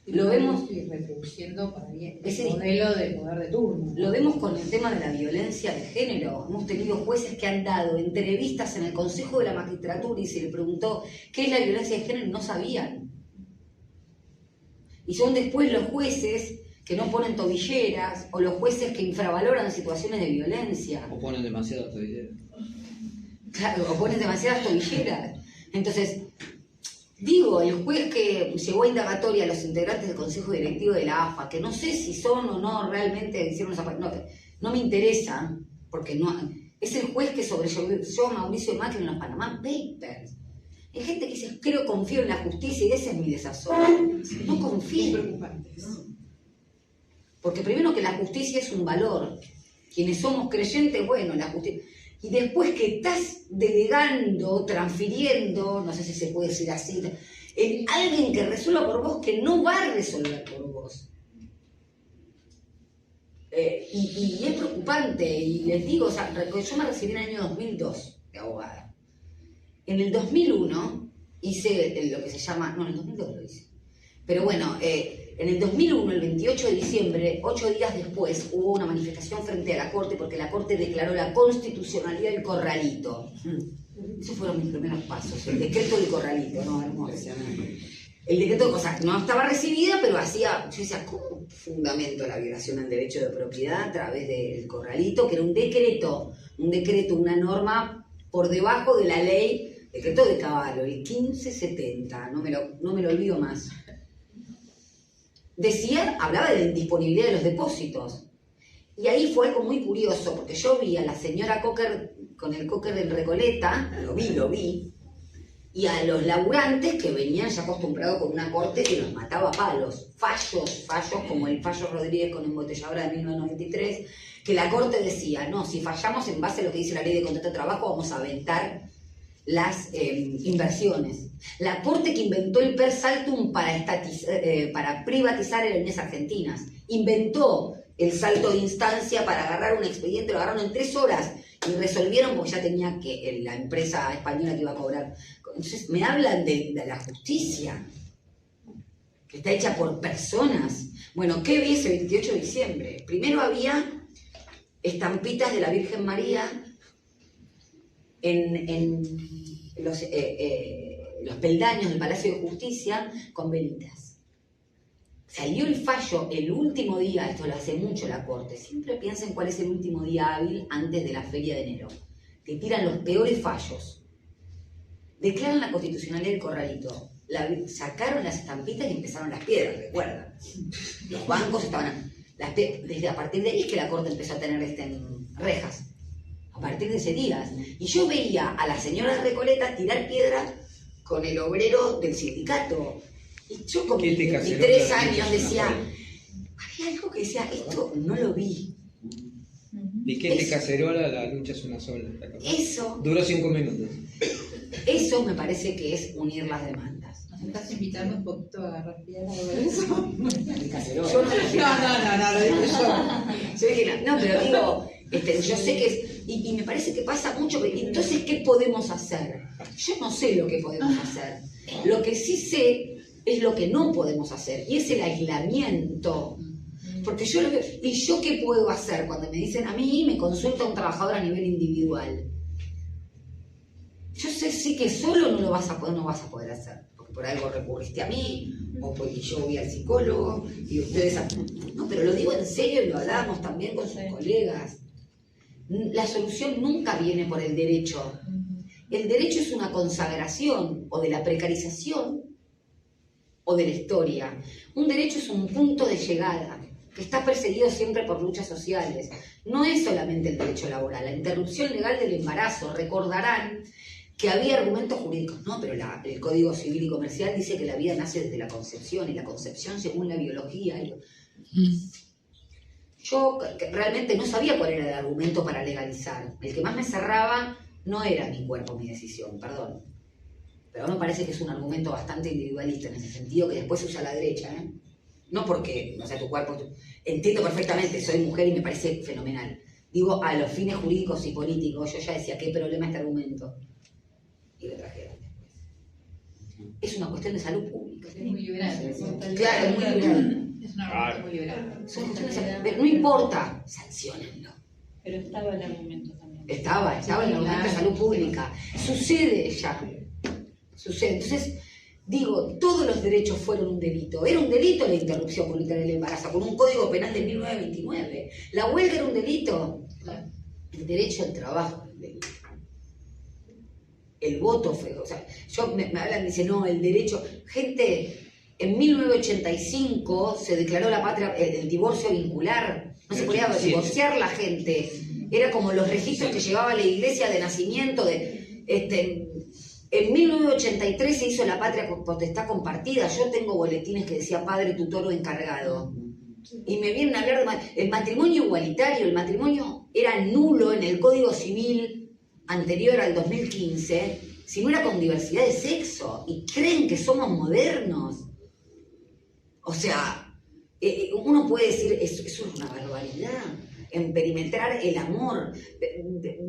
Lo vemos y reproduciendo para bien ese el modelo de poder de turno. Lo vemos con el tema de la violencia de género. Hemos tenido jueces que han dado entrevistas en el Consejo de la Magistratura y se le preguntó qué es la violencia de género y no sabían. Y son después los jueces que no ponen tobilleras o los jueces que infravaloran situaciones de violencia. O ponen demasiadas tobilleras. Claro, o ponen demasiadas tobilleras. Entonces, digo, el juez que llevó a indagatoria a los integrantes del Consejo Directivo de la AFA, que no sé si son o no realmente hicieron esa... No me interesa, porque no... Es el juez que sobrellevó a Mauricio Macri en los Panama Papers. Hay gente que dice, confío en la justicia, y ese es mi desazón. No confío. Porque primero que la justicia es un valor. Quienes somos creyentes, bueno, la justicia... Y después que estás delegando, transfiriendo, no sé si se puede decir así, en alguien que resuelva por vos, que no va a resolver por vos. Y es preocupante, y les digo, o sea, yo me recibí en el año 2002 de abogada. En el 2001 hice lo que se llama, no, en el 2002 lo hice, pero bueno, en el 2001, el 28 de diciembre, 8 días después, hubo una manifestación frente a la Corte porque la Corte declaró la constitucionalidad del corralito. Esos fueron mis primeros pasos, el decreto del corralito, ¿no? Hermoso. El decreto, o sea, no estaba recibida, pero yo decía, ¿cómo fundamento la violación al derecho de propiedad a través del corralito? Que era un decreto, una norma por debajo de la ley, decreto de Cavallo, el 1570, no me lo olvido más. Decía, hablaba de la indisponibilidad de los depósitos. Y ahí fue algo muy curioso, porque yo vi a la señora Cocker con el Cocker en Recoleta, lo vi, y a los laburantes que venían ya acostumbrados con una corte que los mataba a palos. Fallos como el fallo Rodríguez con embotelladora de 1993, que la corte decía, no, si fallamos en base a lo que dice la ley de contrato de trabajo, vamos a aventar las inversiones. La corte que inventó el per saltum para privatizar aerolíneas argentinas, inventó el salto de instancia para agarrar un expediente, lo agarraron en 3 horas y resolvieron porque ya tenía que la empresa española que iba a cobrar. Entonces me hablan de la justicia, que está hecha por personas. Bueno, ¿qué vi ese 28 de diciembre? Primero había estampitas de la Virgen María en los peldaños del Palacio de Justicia con velitas. Salió el fallo el último día, esto lo hace mucho la Corte, siempre piensen cuál es el último día hábil antes de la feria de enero. Te tiran los peores fallos. Declaran la constitucionalidad del corralito. Sacaron las estampitas y empezaron las piedras, recuerdan. Los bancos estaban... Desde a partir de ahí es que la Corte empezó a tener rejas. A partir de ese día. Y yo veía a la señora Recoleta tirar piedras con el obrero del sindicato. Y yo con ¿Qué te mis caceró 23 la años lucha decía, sola? había algo que decía, esto no lo vi. Piquete Eso. Cacerola, la lucha es una sola. Eso, Duró 5 minutos. eso me parece que es unir las demandas. Nos estás invitando un poquito a agarrar piedra sobre eso. El cacerola. Yo no dije nada. No, lo dije yo. Yo dije, no, pero digo, yo sé que es, y me parece que pasa mucho, pero entonces, ¿qué podemos hacer? Yo no sé lo que podemos hacer. Lo que sí sé es lo que no podemos hacer, y es el aislamiento. Porque yo lo veo, ¿y yo qué puedo hacer? Cuando me dicen, a mí me consulta un trabajador a nivel individual. Yo sé sí que solo no vas a poder hacer, porque por algo recurriste a mí, o porque yo voy al psicólogo, y ustedes... No, pero lo digo en serio y lo hablamos también con sus colegas. La solución nunca viene por el derecho. El derecho es una consagración, o de la precarización, o de la historia. Un derecho es un punto de llegada, que está perseguido siempre por luchas sociales. No es solamente el derecho laboral, la interrupción legal del embarazo. Recordarán que había argumentos jurídicos, no, pero el Código Civil y Comercial dice que la vida nace desde la concepción, y la concepción según la biología. Yo realmente no sabía cuál era el argumento para legalizar. El que más me cerraba no era mi cuerpo, mi decisión, perdón. Pero a mí me parece que es un argumento bastante individualista en ese sentido, que después se usa a la derecha, ¿eh? No porque, o sea, tu cuerpo... Entiendo perfectamente, soy mujer y me parece fenomenal. Digo, a los fines jurídicos y políticos, yo ya decía, ¿qué problema este argumento? Y lo trajeron después. Es una cuestión de salud pública. Es muy liberal. Claro, es muy liberal. Es una argumento muy liberal. Son cuestiones de salud. Pero no importa, sanciónenlo. Pero estaba el argumento también. Estaba en el argumento de salud pública. Sucede ya. Sucede. Entonces, digo, todos los derechos fueron un delito. Era un delito la interrupción voluntaria del embarazo, con un código penal de 1929. La huelga era un delito. El derecho al trabajo es un delito. El voto fue, o sea, me hablan, dicen, no, el derecho. Gente, en 1985 se declaró la patria, el divorcio vincular. No se podía divorciar la gente. Era como los registros que llevaba la iglesia de nacimiento. En 1983 se hizo la patria potestad compartida. Yo tengo boletines que decía padre, tutor o encargado. Y me vienen a hablar de el matrimonio igualitario. El matrimonio era nulo en el Código Civil anterior al 2015, si no era con diversidad de sexo. Y creen que somos modernos. O sea, uno puede decir, eso es una barbaridad. En perimetrar el amor.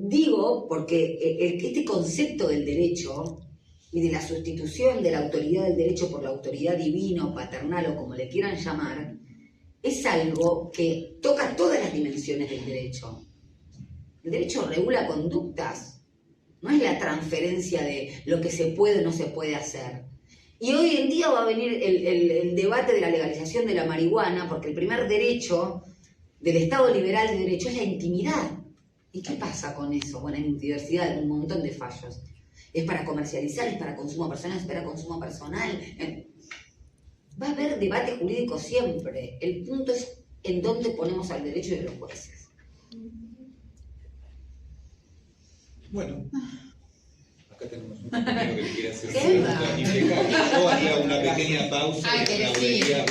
Digo, porque este concepto del derecho y de la sustitución de la autoridad del derecho por la autoridad divina o paternal o como le quieran llamar, es algo que toca todas las dimensiones del derecho. El derecho regula conductas, no es la transferencia de lo que se puede o no se puede hacer. Y hoy en día va a venir el debate de la legalización de la marihuana, porque el primer derecho del Estado liberal de derecho es la intimidad. ¿Y qué pasa con eso? Bueno, hay diversidad, un montón de fallos. Es para comercializar, es para consumo personal, es para consumo personal. Va a haber debate jurídico siempre. El punto es en dónde ponemos al derecho de los jueces. Bueno, acá tenemos un compañero que le quiere hacer ¿Qué? preguntas impecable. Yo haría una pequeña pausa Ay, y que sí. aplaudiría.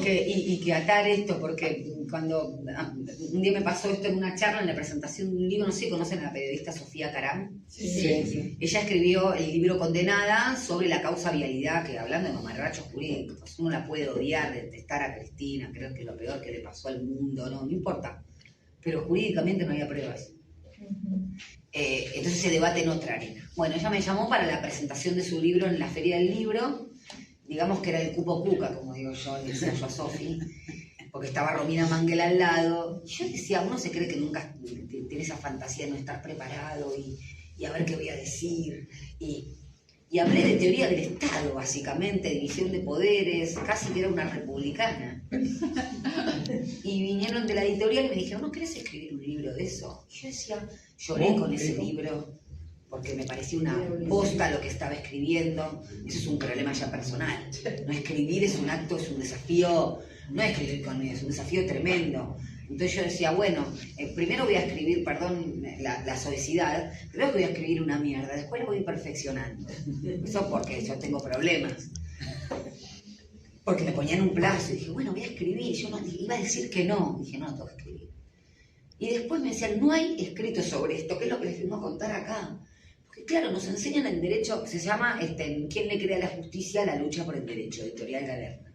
Y que atar esto, porque cuando un día me pasó esto en una charla, en la presentación de un libro, no sé si conocen a la periodista Sofía Caram. Sí. Ella escribió el libro Condenada sobre la causa vialidad, que hablando de mamarrachos jurídicos, uno la puede odiar, detestar a Cristina, creo que es lo peor que le pasó al mundo, no importa, pero jurídicamente no había pruebas. Entonces ese debate en otra arena. Bueno, ella me llamó para la presentación de su libro en la Feria del Libro, digamos que era el cupo cuca, como digo yo, le decía yo a Sofi, porque estaba Romina Manguel al lado. Y yo decía, uno se cree que nunca tiene esa fantasía de no estar preparado y a ver qué voy a decir. Y hablé de teoría del Estado, básicamente, división de poderes, casi que era una republicana. Y vinieron de la editorial y me dijeron, ¿no querés escribir un libro de eso? Y yo decía, lloré con ese libro, porque me parecía una bosta lo que estaba escribiendo. Eso es un problema ya personal. No escribir es un acto, es un desafío no escribir con es un desafío tremendo. Entonces yo decía, bueno, primero voy a escribir, perdón la soicidad, primero voy a escribir una mierda, después la voy perfeccionando. Eso porque yo tengo problemas. Porque me ponían un plazo y dije, bueno, voy a escribir. Yo no, iba a decir que no. Dije, no, tengo que escribir. Y después me decían, no hay escrito sobre esto, ¿qué es lo que les vengo a contar acá? Porque claro, nos enseñan el derecho, se llama ¿Quién le crea la justicia? La lucha por el derecho, editorial Galerna.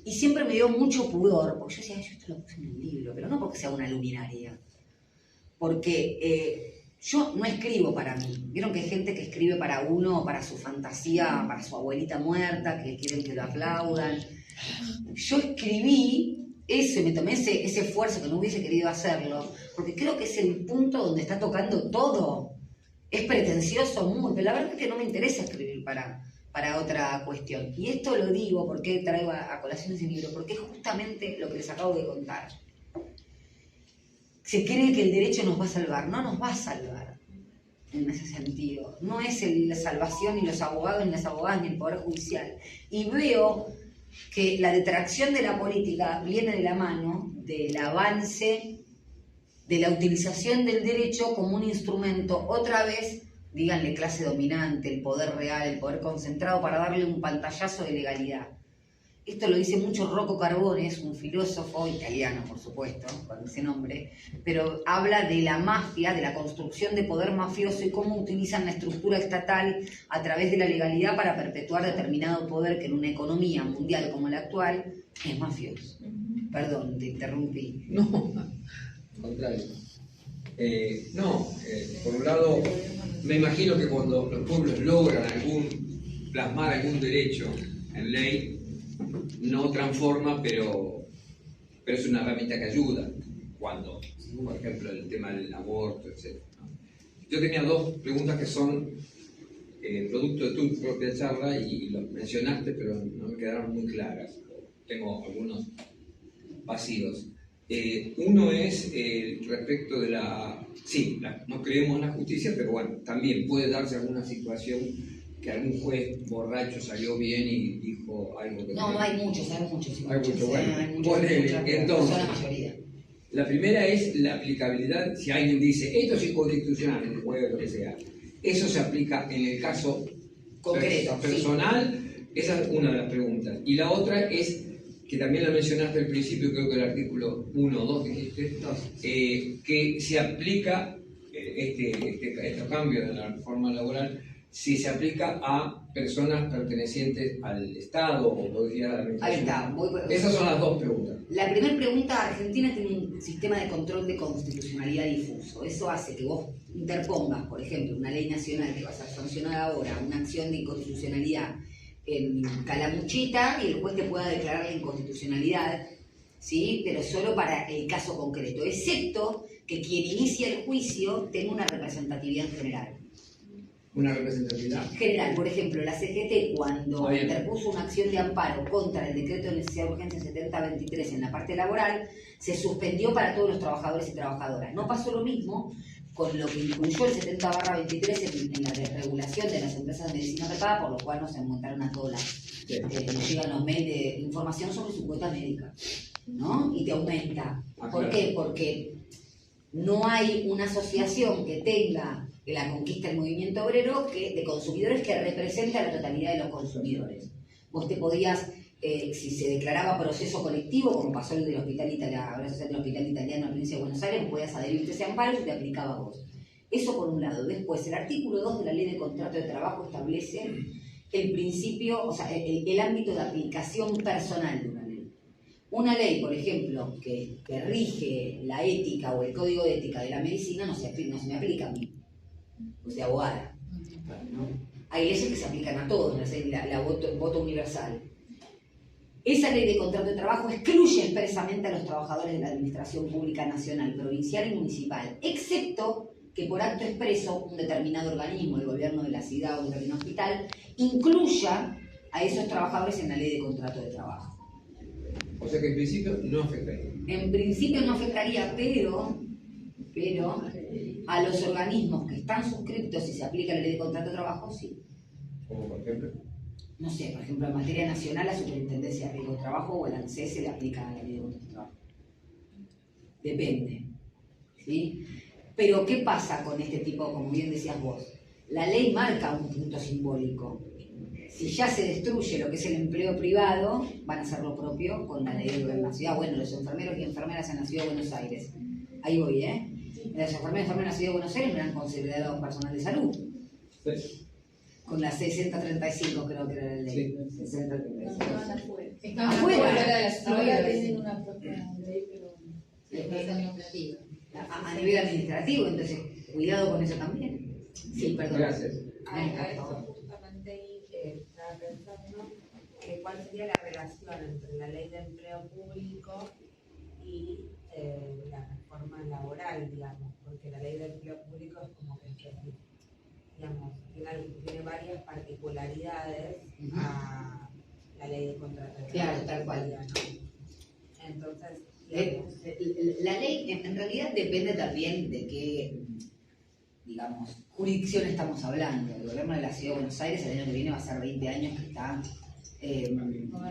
Y siempre me dio mucho pudor, porque yo decía, yo esto lo puse en el libro, pero no porque sea una luminaria. Porque yo no escribo para mí. Vieron que hay gente que escribe para uno, para su fantasía, para su abuelita muerta, que quieren que lo aplaudan. Yo escribí eso y me tomé ese esfuerzo que no hubiese querido hacerlo, porque creo que es el punto donde está tocando todo. Es pretencioso, muy, pero la verdad es que no me interesa escribir para otra cuestión. Y esto lo digo porque traigo a colación ese libro, porque es justamente lo que les acabo de contar. Se cree que el derecho nos va a salvar, no nos va a salvar en ese sentido. No es la salvación ni los abogados, ni las abogadas, ni el Poder Judicial. Y veo que la detracción de la política viene de la mano del avance de la utilización del derecho como un instrumento, otra vez, díganle clase dominante, el poder real, el poder concentrado, para darle un pantallazo de legalidad. Esto lo dice mucho Rocco Carbone, es un filósofo italiano, por supuesto, con ese nombre, pero habla de la mafia, de la construcción de poder mafioso y cómo utilizan la estructura estatal a través de la legalidad para perpetuar determinado poder que en una economía mundial como la actual es mafioso. Perdón, te interrumpí. No, al contrario. Por un lado, me imagino que cuando los pueblos logran plasmar algún derecho en ley, no transforma, pero es una herramienta que ayuda. Cuando, por ejemplo, el tema del aborto, etc. Yo tenía dos preguntas que son producto de tu propia charla y lo mencionaste, pero no me quedaron muy claras. Tengo algunos vacíos. Uno es respecto de no creemos en la justicia, pero bueno, también puede darse alguna situación que algún juez borracho salió bien y dijo algo que... No hay muchos, hay muchos. Hay muchos, bueno. Hay muchos, Entonces, son la mayoría. La primera es la aplicabilidad. Si alguien dice, esto es inconstitucional, en el juego, lo que sea, eso se aplica en el caso concreto, personal. Sí. Esa es una de las preguntas. Y la otra es, que también la mencionaste al principio, creo que el artículo 1 o 2 dijiste, que se aplica estos cambios de la reforma laboral, si se aplica a personas pertenecientes al Estado o podría... Ahí está. Esas son las dos preguntas. La primera pregunta, Argentina tiene un sistema de control de constitucionalidad difuso. Eso hace que vos interpongas, por ejemplo, una ley nacional que va a ser sancionada ahora, una acción de inconstitucionalidad en Calamuchita y el juez te pueda declarar la inconstitucionalidad, ¿sí? Pero solo para el caso concreto, excepto que quien inicia el juicio tenga una representatividad en general. Una representatividad general. Por ejemplo, la CGT, cuando interpuso una acción de amparo contra el decreto de necesidad de urgencia 7023 en la parte laboral, se suspendió para todos los trabajadores y trabajadoras. No pasó lo mismo con lo que incluyó el 70/23 en la desregulación de las empresas de medicina prepaga, por lo cual nos montaron a todas. Nos llegan los mails de información sobre su cuota médica, ¿no? Y te aumenta. ¿Por qué? Porque no hay una asociación que tenga la conquista del movimiento obrero de consumidores que represente a la totalidad de los consumidores. Vos te podías, si se declaraba proceso colectivo, como pasó el del Hospital Italiano, ahora se hace el Hospital Italiano en la provincia de Buenos Aires, podías adherirte a ese amparo y te aplicaba a vos. Eso por un lado. Después, el artículo 2 de la Ley de Contrato de Trabajo establece el principio, o sea, el ámbito de aplicación personal de una ley. Una ley, por ejemplo, que rige la ética o el código de ética de la medicina no se me aplica a mí. Pues de abogada, ¿no? Hay leyes que se aplican a todos, la voto universal. Esa ley de contrato de trabajo excluye expresamente a los trabajadores de la administración pública nacional, provincial y municipal, excepto que por acto expreso un determinado organismo, el gobierno de la ciudad o un determinado hospital, incluya a esos trabajadores en la ley de contrato de trabajo. O sea que en principio no afectaría. En principio no afectaría, pero a los organismos que están suscriptos y se aplica la ley de contrato de trabajo, sí. ¿Como por ejemplo? no sé, por ejemplo, en materia nacional, la Superintendencia de Riesgo de Trabajo o el ANSES se le aplica a la ley de contrato de trabajo. Depende. ¿Sí? Pero, ¿qué pasa con este tipo, como bien decías vos? La ley marca un punto simbólico. Si ya se destruye lo que es el empleo privado, van a hacer lo propio con la ley de gobernación. Bueno, los enfermeros y enfermeras en la Ciudad de Buenos Aires. Ahí voy, ¿eh? Los enfermeros y enfermeras en la Ciudad de Buenos Aires eran considerados personal de salud. Sí. Con la 6035 creo que era la ley. Sí. 6035. Estaban afuera. Estaban Afuera. afuera de la ciudad. Ahora tienen una propia ley, pero Es administrativo. A nivel administrativo, entonces, cuidado con eso también. Sí, perdón. Gracias. A eso justamente estaba pensando que cuál sería la relación entre la ley de empleo público y la reforma laboral, digamos, porque la ley de empleo público es como que, digamos, tiene varias particularidades a la ley de contrato de Claro, tal cual. ¿no? Entonces, La ley en realidad depende también de qué, digamos, jurisdicción estamos hablando. El gobierno de la Ciudad de Buenos Aires el año que viene va a ser 20 años que está,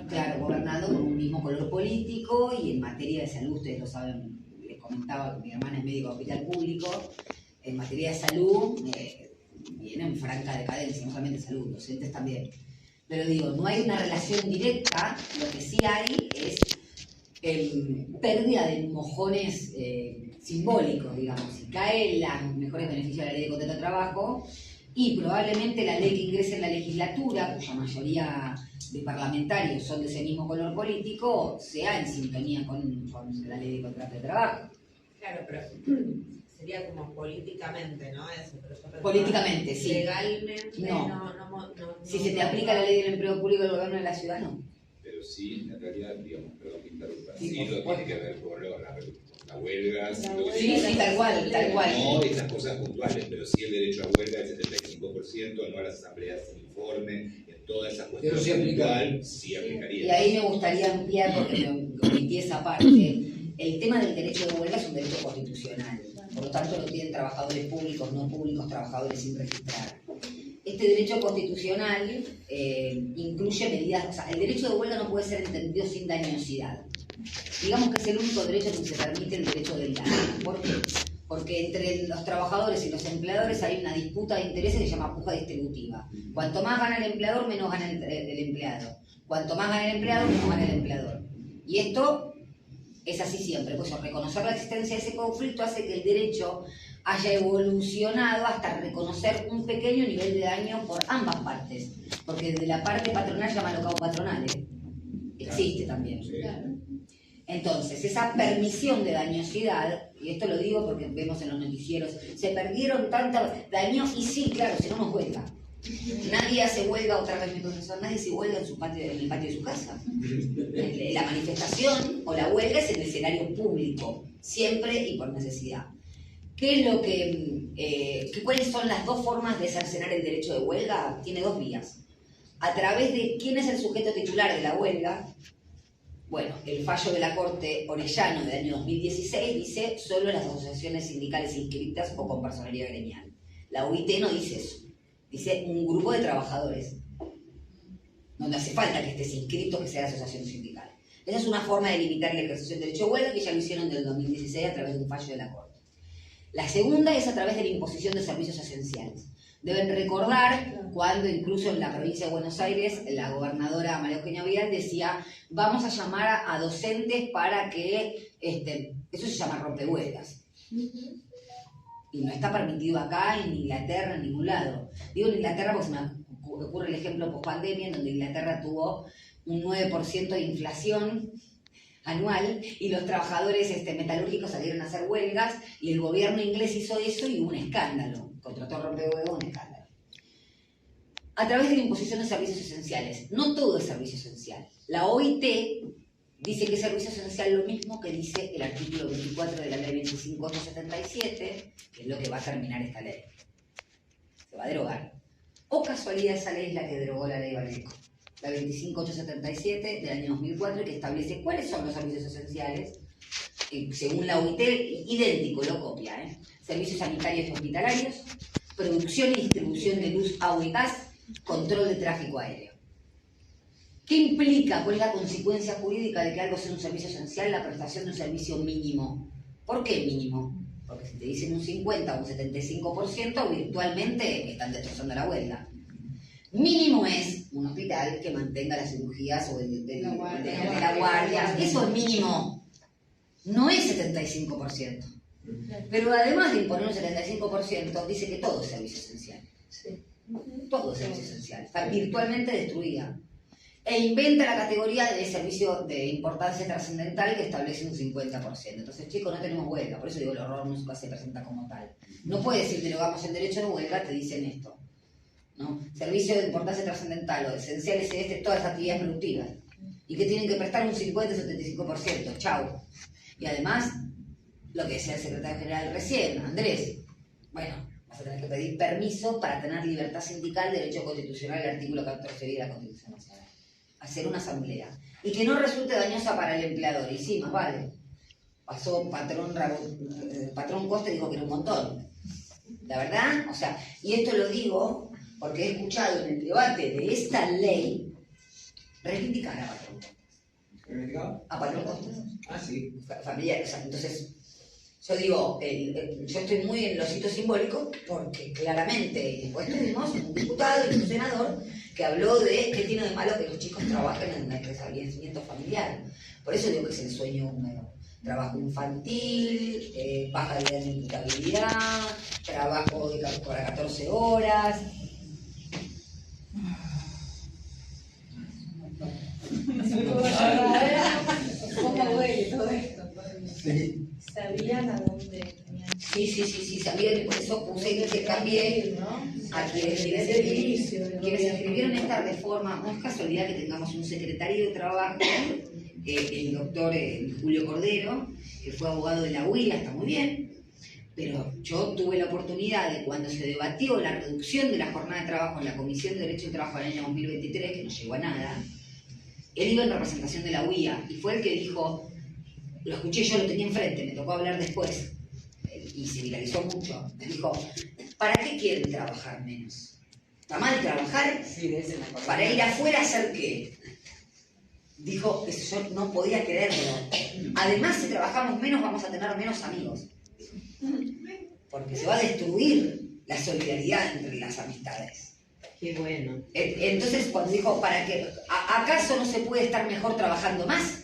claro, gobernado con un mismo color político, y en materia de salud, ustedes lo saben, les comentaba que mi hermana es médico de hospital público, en materia de salud viene en franca decadencia, no solamente salud, docentes también. Pero digo, no hay una relación directa, lo que sí hay es pérdida de mojones simbólicos, digamos. Si caen los mejores beneficios de la ley de contrato de trabajo, y probablemente la ley que ingrese en la legislatura, cuya mayoría de parlamentarios son de ese mismo color político, sea en sintonía con la ley de contrato de trabajo. claro, pero sería como políticamente, ¿no? Eso, pero yo pensaba, Políticamente, sí. Legalmente, No. no. Si se te aplica la ley del empleo público del gobierno de la ciudad, no. Pero sí, en realidad, digamos, perdón que interrumpa, Sí, sí, por lo supuesto. tiene que ver con la huelga, sí, lo que Sí, sí, tal cual, tal cual. no estas cosas puntuales, pero sí el derecho a huelga del 75%, no a las asambleas sin informe, en todas esas Pero cuestiones sí aplica. puntual, sí aplicaría. Y ahí me gustaría ampliar, porque me omití esa parte. El tema del derecho de huelga es un derecho constitucional. Por lo tanto, lo tienen trabajadores públicos, no públicos, trabajadores sin registrar. Este derecho constitucional incluye medidas, o sea, el derecho de huelga no puede ser entendido sin dañosidad. Digamos que es el único derecho en que se permite el derecho del daño. ¿Por qué? Porque entre los trabajadores y los empleadores hay una disputa de intereses que se llama puja distributiva. Cuanto más gana el empleador, menos gana el empleado. Cuanto más gana el empleado, menos gana el empleador. Y esto es así siempre. Pues reconocer la existencia de ese conflicto hace que el derecho haya evolucionado hasta reconocer un pequeño nivel de daño por ambas partes. Porque desde la parte patronal llama locao patronal, existe también. Sí. Entonces, esa permisión de dañosidad, y esto lo digo porque vemos en los noticieros, se perdieron tantos daños, y sí, claro, si no nos huelga. Nadie hace huelga, otra vez mi profesor, nadie se huelga en el patio de su casa. La manifestación o la huelga es en el escenario público, siempre y por necesidad. ¿Qué es lo cuáles son las dos formas de cercenar el derecho de huelga? Tiene dos vías. A través de quién es el sujeto titular de la huelga. Bueno, el fallo de la Corte Orellano del año 2016 dice solo las asociaciones sindicales inscritas o con personería gremial. La OIT no dice eso. Dice un grupo de trabajadores. No hace falta que estés inscrito, que sea la asociación sindical. Esa es una forma de limitar el ejercicio del derecho de huelga, que ya lo hicieron del 2016 a través de un fallo de la Corte. La segunda es a través de la imposición de servicios esenciales. Deben recordar cuando incluso en la provincia de Buenos Aires la gobernadora María Eugenia Vidal decía: vamos a llamar a docentes para que, eso se llama rompehuelgas. Y no está permitido acá, en Inglaterra, en ningún lado. Digo en Inglaterra porque se me ocurre el ejemplo post-pandemia, en donde Inglaterra tuvo un 9% de inflación anual y los trabajadores metalúrgicos salieron a hacer huelgas, y el gobierno inglés hizo eso y hubo un escándalo. Contrató a rompehuelgas, un escándalo. A través de la imposición de servicios esenciales. No todo es servicio esencial. La OIT dice que es servicio esencial lo mismo que dice el artículo 24 de la ley 25877, que es lo que va a terminar esta ley. Se va a derogar. O casualidad esa ley es la que derogó la ley Vallejo, la 25877 del año 2004, que establece cuáles son los servicios esenciales, según la OIT, idéntico, lo copia, servicios sanitarios y hospitalarios, producción y distribución de luz, agua y gas, control de tráfico aéreo. ¿Qué implica? ¿Cuál es la consecuencia jurídica de que algo sea un servicio esencial? La prestación de un servicio mínimo. ¿Por qué mínimo? Porque si te dicen un 50 o un 75%, virtualmente están destrozando la huelga. Mínimo es un hospital que mantenga las cirugías o de la guardia. Eso es mínimo. No es 75%. Pero además de imponer un 75%, dice que todo es servicio esencial. Todo es servicio esencial. Está virtualmente destruida. E inventa la categoría de servicio de importancia trascendental que establece un 50%. Entonces, chicos, no tenemos huelga. Por eso digo, el horror nunca se presenta como tal. No puede decir derogamos el derecho de huelga, te dicen esto, ¿no? Servicio de importancia trascendental o esencial es todas las actividades productivas. Y que tienen que prestar un 50-75%. Chau. Y además, lo que decía el secretario general recién, Andrés, bueno, vas a tener que pedir permiso para tener libertad sindical, derecho constitucional, el artículo 14 de la Constitución Nacional. Hacer una asamblea. Y que no resulte dañosa para el empleador. Y sí, más vale. Pasó patrón Costa y dijo que era un montón. La verdad, o sea, y esto lo digo porque he escuchado en el debate de esta ley reivindicar a patrón Costa. ¿Reivindicar? A patrón Costa. Ah, sí. Familiar, o sea, entonces, yo digo, yo estoy muy en los hitos simbólicos porque claramente después tuvimos un diputado y un senador que habló de qué tiene de malo que los chicos trabajen en el establecimiento familiar. Por eso digo que es el sueño húmedo. Trabajo infantil, baja de la imputabilidad, trabajo de 14 horas. ¿Cómo duele todo esto? Sí. ¿Sabían a dónde tenían? Sí, sabían, y por eso puse que cambié a quienes escribieron esta reforma. No es casualidad que tengamos un secretario de Trabajo, el doctor Julio Cordero, que fue abogado de la UIA, está muy bien, pero yo tuve la oportunidad de cuando se debatió la reducción de la jornada de trabajo en la Comisión de Derecho del Trabajo del año 2023, que no llegó a nada, él iba en representación de la UIA y fue el que dijo, lo escuché yo, lo tenía enfrente, me tocó hablar después, y se viralizó mucho, me dijo, ¿para qué quieren trabajar menos? ¿Está mal trabajar? Sí, de ese me acuerdo. ¿Para ir afuera a hacer qué? Dijo, eso yo no podía creerlo. Además, si trabajamos menos, vamos a tener menos amigos. Porque se va a destruir la solidaridad entre las amistades. Qué bueno. Entonces, cuando dijo, ¿para qué? ¿Acaso no se puede estar mejor trabajando más?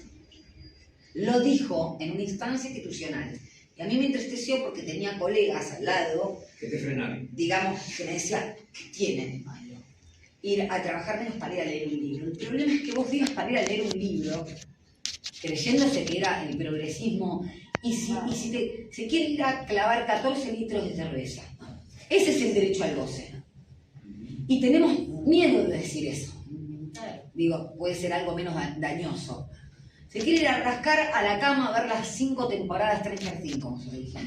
Lo dijo en una instancia institucional. Y a mí me entristeció porque tenía colegas al lado, Que te frenaron. digamos, que me decían, ¿qué tiene de malo ir a trabajar menos para ir a leer un libro? El problema es que vos digas para ir a leer un libro, creyéndose que era el progresismo, y si se quiere ir a clavar 14 litros de cerveza. Ese es el derecho al goce. Y tenemos miedo de decir eso. Digo, puede ser algo menos dañoso. Se quiere ir a rascar a la cama a ver las 5 temporadas Stranger Things, como se dice.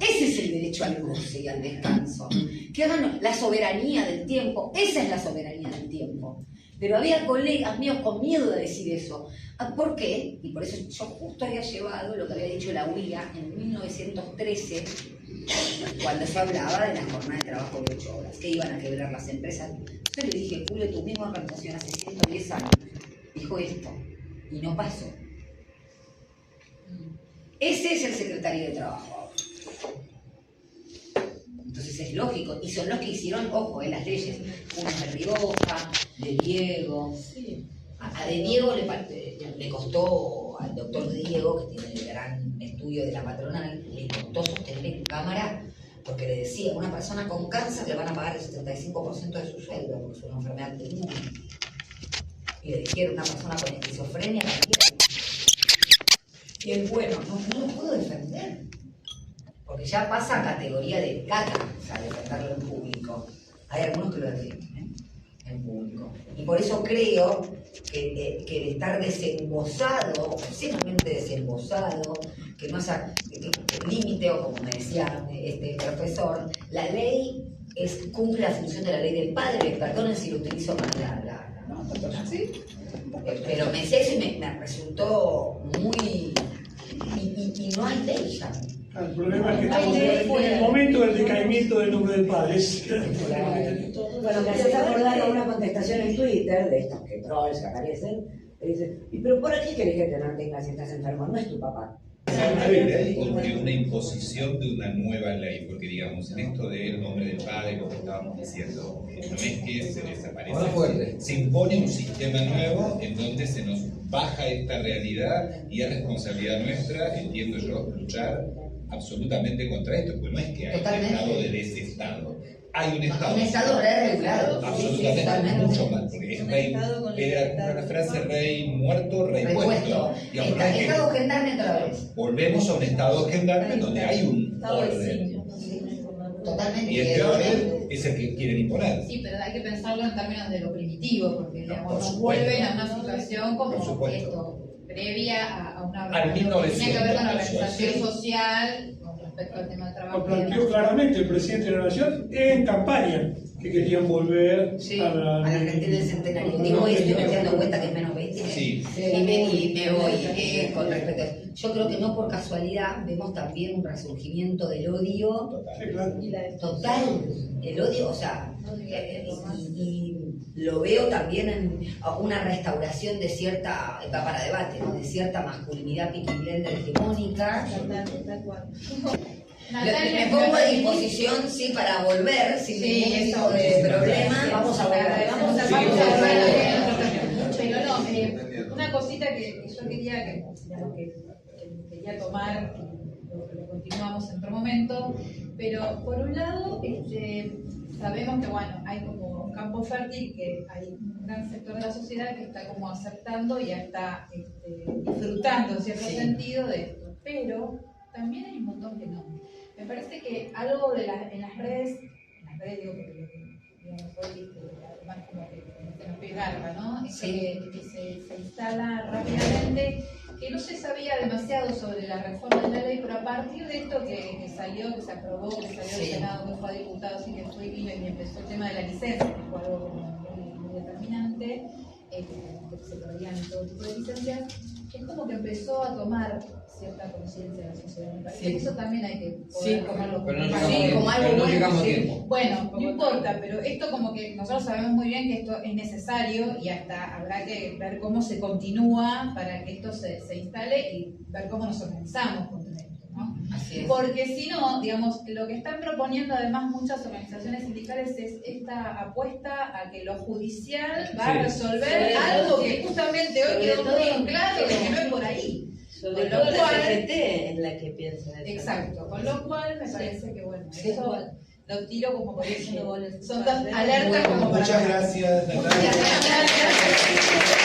Ese es el derecho al goce y al descanso. Que hagan la soberanía del tiempo. Esa es la soberanía del tiempo. Pero había colegas míos con miedo de decir eso. ¿Por qué? Y por eso yo justo había llevado lo que había dicho la UIA en 1913, cuando se hablaba de la jornada de trabajo de 8 horas, que iban a quebrar las empresas. Yo le dije, Julio, tu misma organización hace 110 años dijo esto, y no pasó. Ese es el secretario de Trabajo. Entonces es lógico, y son los que hicieron, ojo, las leyes, uno de Rioja, de Diego. A De Diego le costó, al doctor De Diego, que tiene el gran estudio de la patronal, le costó sostener en cámara, porque le decía, a una persona con cáncer le van a pagar el 75% de su sueldo, porque es una enfermedad común. Y le dijeron, una persona con esquizofrenia también. Y él, bueno, no lo puedo defender. Porque ya pasa a categoría de caca, o sea, defenderlo en público. Hay algunos que lo defienden, en público. Y por eso creo que el estar desembosado, obscenamente desembosado, que no haya límite, o como me decía este profesor, la ley cumple la función de la ley del padre. Perdonen si lo utilizo mal ¿sí? Pero me decía eso y me resultó muy... Y no hay ley ya. El problema es que estamos en el momento del decaimiento del nombre del padre. Bueno, me haces acordar a una contestación en Twitter de estos que trolls que aparecen, que dicen, ¿y pero por qué querés que te mantengas si estás enfermo? No es tu papá. Porque una imposición de una nueva ley, porque digamos, en esto del nombre del padre, como estábamos diciendo, no es que se desaparece, se impone un sistema nuevo en donde se nos baja esta realidad y es responsabilidad nuestra, entiendo yo, luchar absolutamente contra esto, porque no es que hay un estado de desestado, hay un estado regulado, absolutamente mucho más, porque es rey, era una frase rey muerto, rey puesto. Estado gendarme otra vez. Volvemos a un estado gendarme donde hay un orden. Totalmente. Y este orden es el que quieren imponer. Sí, pero hay que pensarlo en términos de lo primitivo, porque digamos, nos vuelven a una situación como esto, previa a una organización que tenía que ver con la organización social con respecto al tema del trabajo. Lo planteó claramente el presidente de la Nación en campaña, que querían volver a la Argentina del Centenario. Digo esto y me estoy dando cuenta que es menos 20. Sí. Y me voy con respecto a eso. Yo creo que no por casualidad vemos también un resurgimiento del odio total. El odio, o sea, y lo veo también en una restauración de cierta, está para debate, ¿no? De cierta masculinidad piquilenta hegemónica. Me pongo a disposición, sí, para volver, sin ningún tipo de problema. Vamos a volver. Pero no, una cosita que yo quería tomar, lo continuamos en otro momento, pero por un lado, sabemos que bueno, hay como un campo fértil, que hay un gran sector de la sociedad que está como aceptando y ya está disfrutando en cierto sentido de esto, pero también hay un montón que no. Me parece que algo en las redes digo, porque digamos, hoy además como que se nos pega, ¿no? Es que se instala rápidamente, que no se sabía demasiado sobre la reforma de la ley, pero a partir de esto que salió, que se aprobó, que salió del Senado, que fue a diputados y que fue y empezó el tema de la licencia, que fue algo muy determinante, que se perdían todo tipo de licencias, es como que empezó a tomar cierta conciencia de la sociedad. Me parece que eso también hay que poder tomarlo como no llegamos a tiempo. Bueno, no importa, pero esto como que nosotros sabemos muy bien que esto es necesario y hasta habrá que ver cómo se continúa para que esto se instale y ver cómo nos organizamos contra esto, ¿no? Así es. Porque si no, digamos, lo que están proponiendo además muchas organizaciones sindicales es esta apuesta a que lo judicial va a resolver algo que justamente hoy quedó muy claro de que no es por ahí. Sobre todo la CGT es la que piensa eso. Exacto, con lo cual me parece que bueno, eso lo tiro como por eso. Son Son dos alertas como para... Muchas gracias, Natalia. Muchas gracias.